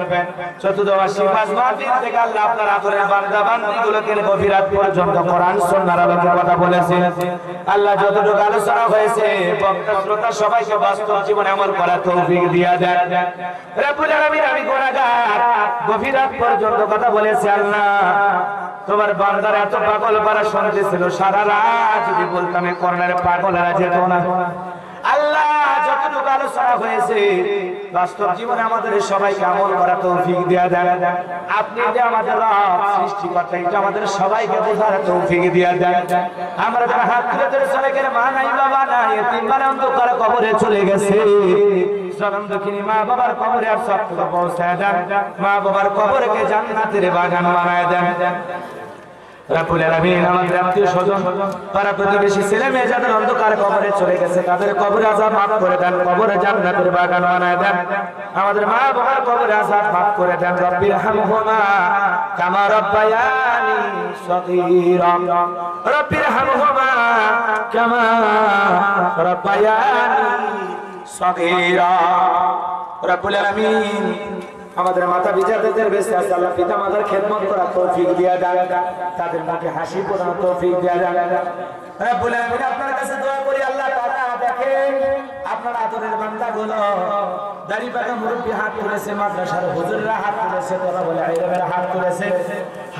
চতুর্দশী পাঁচ মাহফিল থেকে আল্লাহ আপনার আদরের বান্দা বান্দীগুলোকে গভীর রাত পর্যন্ত কোরআন সুন্নাহর আলোকে কথা বলেছেন। আল্লাহ যতটুকু আলোচনা হয়েছে বক্তা শ্রোতা সবাইকে বাস্তব জীবনে আমল করার তৌফিক দিয়া দেন। রব্বুল আলামিন আমি গুনাহগার, গভীর রাত পর্যন্ত কথা বলেছি। আল্লাহ তোমার বান্দার এত পাগল পারা শুনতেছিল, সারা রাত যদি বলতাম এই করোনার পাগলেরা যেত না। আল্লাহ যতটুকু আলোচনা হয়েছে বাস্তব জীবনে আমাদের সবাইকে আমল করা তৌফিক দিয়া দেন। আপনি যে আমাদের রব সৃষ্টিকর্তা, এটা আমাদের সবাইকে বোঝার তৌফিক দিয়া দেন। আমরা যারা হাত তুলে ধরে চলে গেলে মা নাই বাবা নাই, এতিমখানা অন্ধকার কবরে চলে গেছে, চরম দুঃখিনী মা বাবার কবরে আর সব থেকে পৌঁছায় দেন। মা বাবার কবরকে জান্নাতের বাগান বানায় দেন। রব্বুল আলামিন আমাদের আত্মীয় স্বজন পাড়া প্রতিবেশী ছেলে মেয়ে যাদের অন্ধকার কবরে চলে গেছে তাদের কবরে আযাব মাফ করে দেন, কবরে জান্নাতের বাগান বানায় দেন। আমাদের মা বাবার কবরে আযাব মাফ করে দেন। রব্বির হামহুমা কামা রাব্বায়ানি সগীরা, রব্বির হামহুমা কামা রাব্বায়ানি সগীরা। রব্বুল আলামিন আমাদের মাতা পিতাদের বেঁচে আছে, আল্লাহ পিতা মাতার খেদমত করা তৌফিক দিয়া দেন, তাদের মুখে হাসি ফোটানো তৌফিক দিয়া দেন। রব্বুল আলামিন আপনার কাছে দোয়া করি, আল্লাহ তাআলা দেখেন আপনার আদরের বান্দাগুলো দাড়ি পাকা মুরব্বী হাত তুলেছে, মাদ্রাসার হুজুররা হাত তুলেছে, তোরা বলে আইলেমের হাত তুলেছে,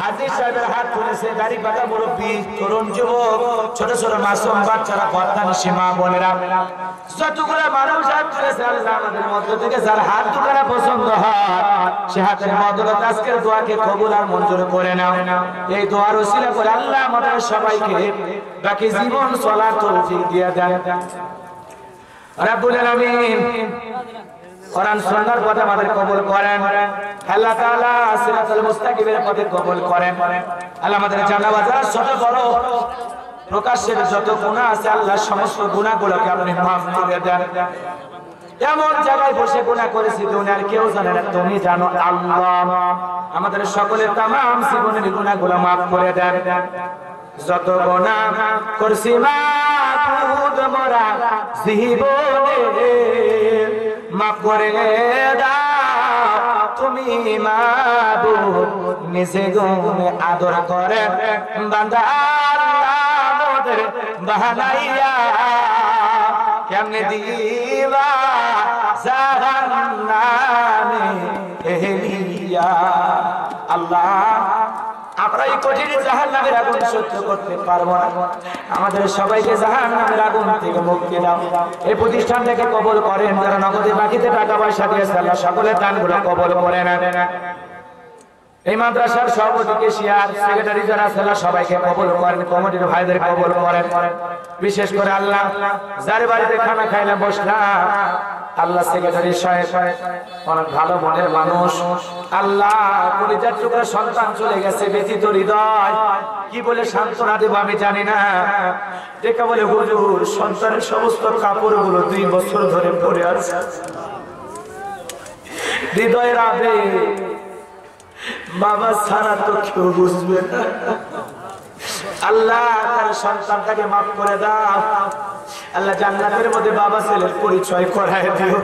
হাজির সাহেবের হাত তুলেছে, দাড়ি পাকা মুরব্বী, তরুণ যুবক, ছোট ছোট মাসুম বাচ্চারা, পর্দান সীমা বোনেরা, যতগুলো মানুষ হাত তুলেছে, আল্লাহ আমাদের মধ্য থেকে যার হাত দুখানা পছন্দ হয় সে হাতের বদৌলতে আজকের দোয়াকে কবুল আর মঞ্জুর করে নাও। এই দোয়ার ওসিলা করে আল্লাহ আমাদের সবাইকে বাকি জীবন চলার তৌফিক দিয়ে দেন রব্বুল আলামিন। কোরআন সুন্নাহর পথে আমাদের কবুল করেন আল্লাহ তাআলা, সিরাতুল মুস্তাকিমের পথে কবুল করেন আল্লাহ। আমাদের জানা বাজার ছোট বড় প্রকাশের যত গুনাহ আছে আল্লাহ সমস্ত গুনাহগুলোকে আপনি মাফ করে দেন। এমন জায়গায় বসে গুনাহ করেছি দুনিয়ার কেউ জানে না, তুমি জানো আল্লাহ। আমাদের সকলের তামাম জীবনের গুনাহগুলো মাফ করে দেন। যত গুনাহ করছি মাবুদ মোরা জীবনে মাফ করে দাও তুমি মাবুদ। নিজে গুণে আদর করে বান্দা আমাদের বাহানাইয়া কেমনে দিবা জাহান্নামে এলিয়া। আল্লাহ আমরা এই কঠিন জাহান্নামের আগুন সহ্য করতে পারবো না, আমাদের সবাইকে জাহান্নামের আগুন থেকে মুক্তি দাও। এই প্রতিষ্ঠানটাকে কবুল করেন, যারা নগদে বাকিতে টাকা পয়সা দিয়েছে আল্লাহ সকলের দানগুলো কবুল করে নেন। এই মাদ্রাসার সভাপতিকে শেয়ার সেক্রেটারি যারা আছে আল্লাহ সবাইকে কবুল করেন, কমিটির ভাইদের কবুল করেন। বিশেষ করে আল্লাহ যার বাড়িতে খানা খাইলে বসলাম আল্লাহ সেক্রেটারি সাহেব অনেক ভালো মনের মানুষ, আল্লাহ কলিজার টুকরা সন্তান চলে গেছে, ব্যথিত হৃদয়, কি বলে সান্ত্বনা দেব আমি জানি না। ডেকে বলে হুজুর সন্তানের সমস্ত কাপড়গুলো 2 বছর ধরে পরে আছে, হৃদয়ের আবেগ বাবা ছাড়া তো কেউ বুঝবে না। আল্লাহ তার সন্তানটাকে মাফ করে দাও আল্লাহ, জান্নাতের মধ্যে বাবা ছেলের পরিচয় করায় দিও,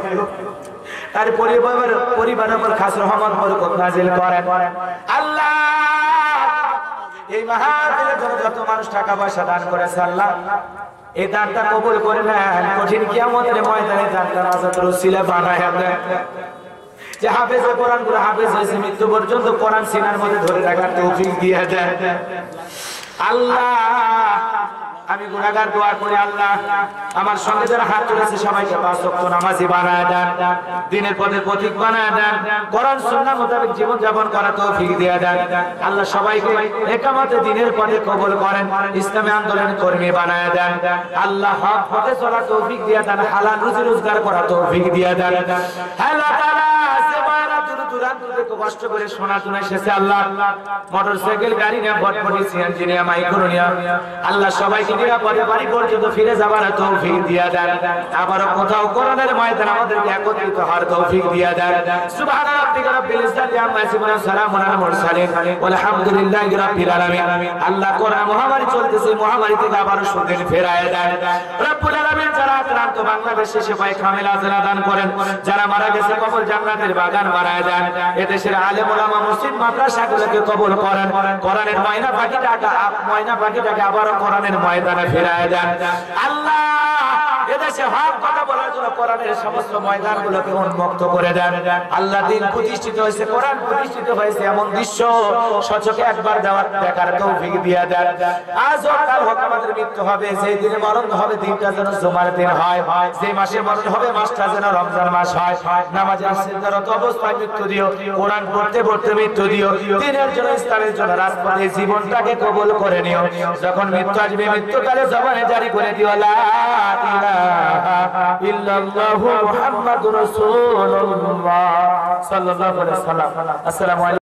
তার পরিবারের উপর খাস রহমত বরকত নাজিল করেন আল্লাহ। এই মাহফিলে যত মানুষ টাকা পয়সা দান করেছে আল্লাহ এই দানটা কবুল করে নেন, কঠিন কিয়ামতের ময়দানে দানটা নাজাতের ওসিলা বানায় দেন। যে হাফেজে কোরআন গুলো হাফেজ হয়েছে মৃত্যু পর্যন্ত কোরআন সিনার মধ্যে ধরে রাখার তৌফিক দিয়ে দেন আল্লাহ। আমি গুনাহগার দোয়া করি আল্লাহ আমার সঙ্গে যারা হাত তুলেছে সবাইকে 5 ওয়াক্ত নামাজি বানায় দেন, দ্বীনের পথে পথিক বানায় দেন, কোরআন সুন্নাহ মোতাবেক জীবন যাপন করার তৌফিক দিয়ে দেন আল্লাহ। সবাইকে একামতে দ্বীনের পথে কবুল করেন, ইসলামী আন্দোলনের কর্মী বানায় দেন আল্লাহ। হক পথে চলার তৌফিক দিয়ে দেন, হালাল রুজি রোজগার করার তৌফিক দিয়ে দেন আল্লাহ তাআলা। কষ্ট করে সোনা শুনে এসেছে আল্লাহ, মোটরসাইকেল গাড়ি নিয়ে ভটভটি সিএনজি নিয়ে মাইক্রো নিয়ে আল্লাহ সবাইকে নিরাপদে বাড়ি পর্যন্ত ফিরে যাবার তৌফিক দিয়া দেন। আবারও কোথাও কোরআনের ময়দানে আমাদেরকে একত্রিত হওয়ার তৌফিক দিয়া দেন। সুবহানা রাব্বিকা রাব্বিল ইজ্জাতি আম্মা ইয়াসিফুন ওয়া সালামুন আলাল মুরসালিন ওয়ালহামদুলিল্লাহি রাব্বিল আলামিন। আল্লাহ কোরআন মহামারী চলতেছে, মহামারী থেকে আবারও সুদিন ফেরায় দেন রব্বুল আলামিন। যারা আক্রান্ত বাংলাদেশে সেবায় কামিল আজলা দান করেন, যারা মারা গেছে কবর জান্নাতের বাগান বানায় দেন। এদেশের আলেম ওলামা মুসলিম মাদ্রাসাগুলোকে কবুল করেন, কোরআনের ময়না পাখিটাকে আবারও কোরআনের ময়দানে ফেরায় দেন আল্লাহ। এদেশে হক কথা বলার জন্য কোরআনের সমস্ত ময়দানগুলোকে উন্মুক্ত করে দেন আল্লাহ। দিন প্রতিষ্ঠিত হয়েছে, কোরআন প্রতিষ্ঠিত হয়েছে, এমন দৃশ্য সচক্ষে একবার দেখার তৌফিক দিয়ে দেন। আজ হোক কাল হোক আমাদের মৃত্যু হবে, যেই দিনে মরণ হবে দিনটা যেন জুমার দিন হয়, যেই মাসে মরণ হবে মাসটা যেন রমজান মাস হয়। নামাজে সিজদারত অবস্থায় মৃত্যু দিও, কোরআন পড়তে পড়তে মৃত্যু দিও, দিনের জন্য ইসলামের জন্য রাজপথে জীবনটাকে কবুল করে নিও। যখন মৃত্যু আসবে মৃত্যুকালে জবানে জারি করে দিও লা ইলাহা ইল্লাল্লাহু মুহাম্মাদুর রাসূলুল্লাহ সাল্লাল্লাহু আলাইহি ওয়াসাল্লাম। আসসালামু আলাইকুম।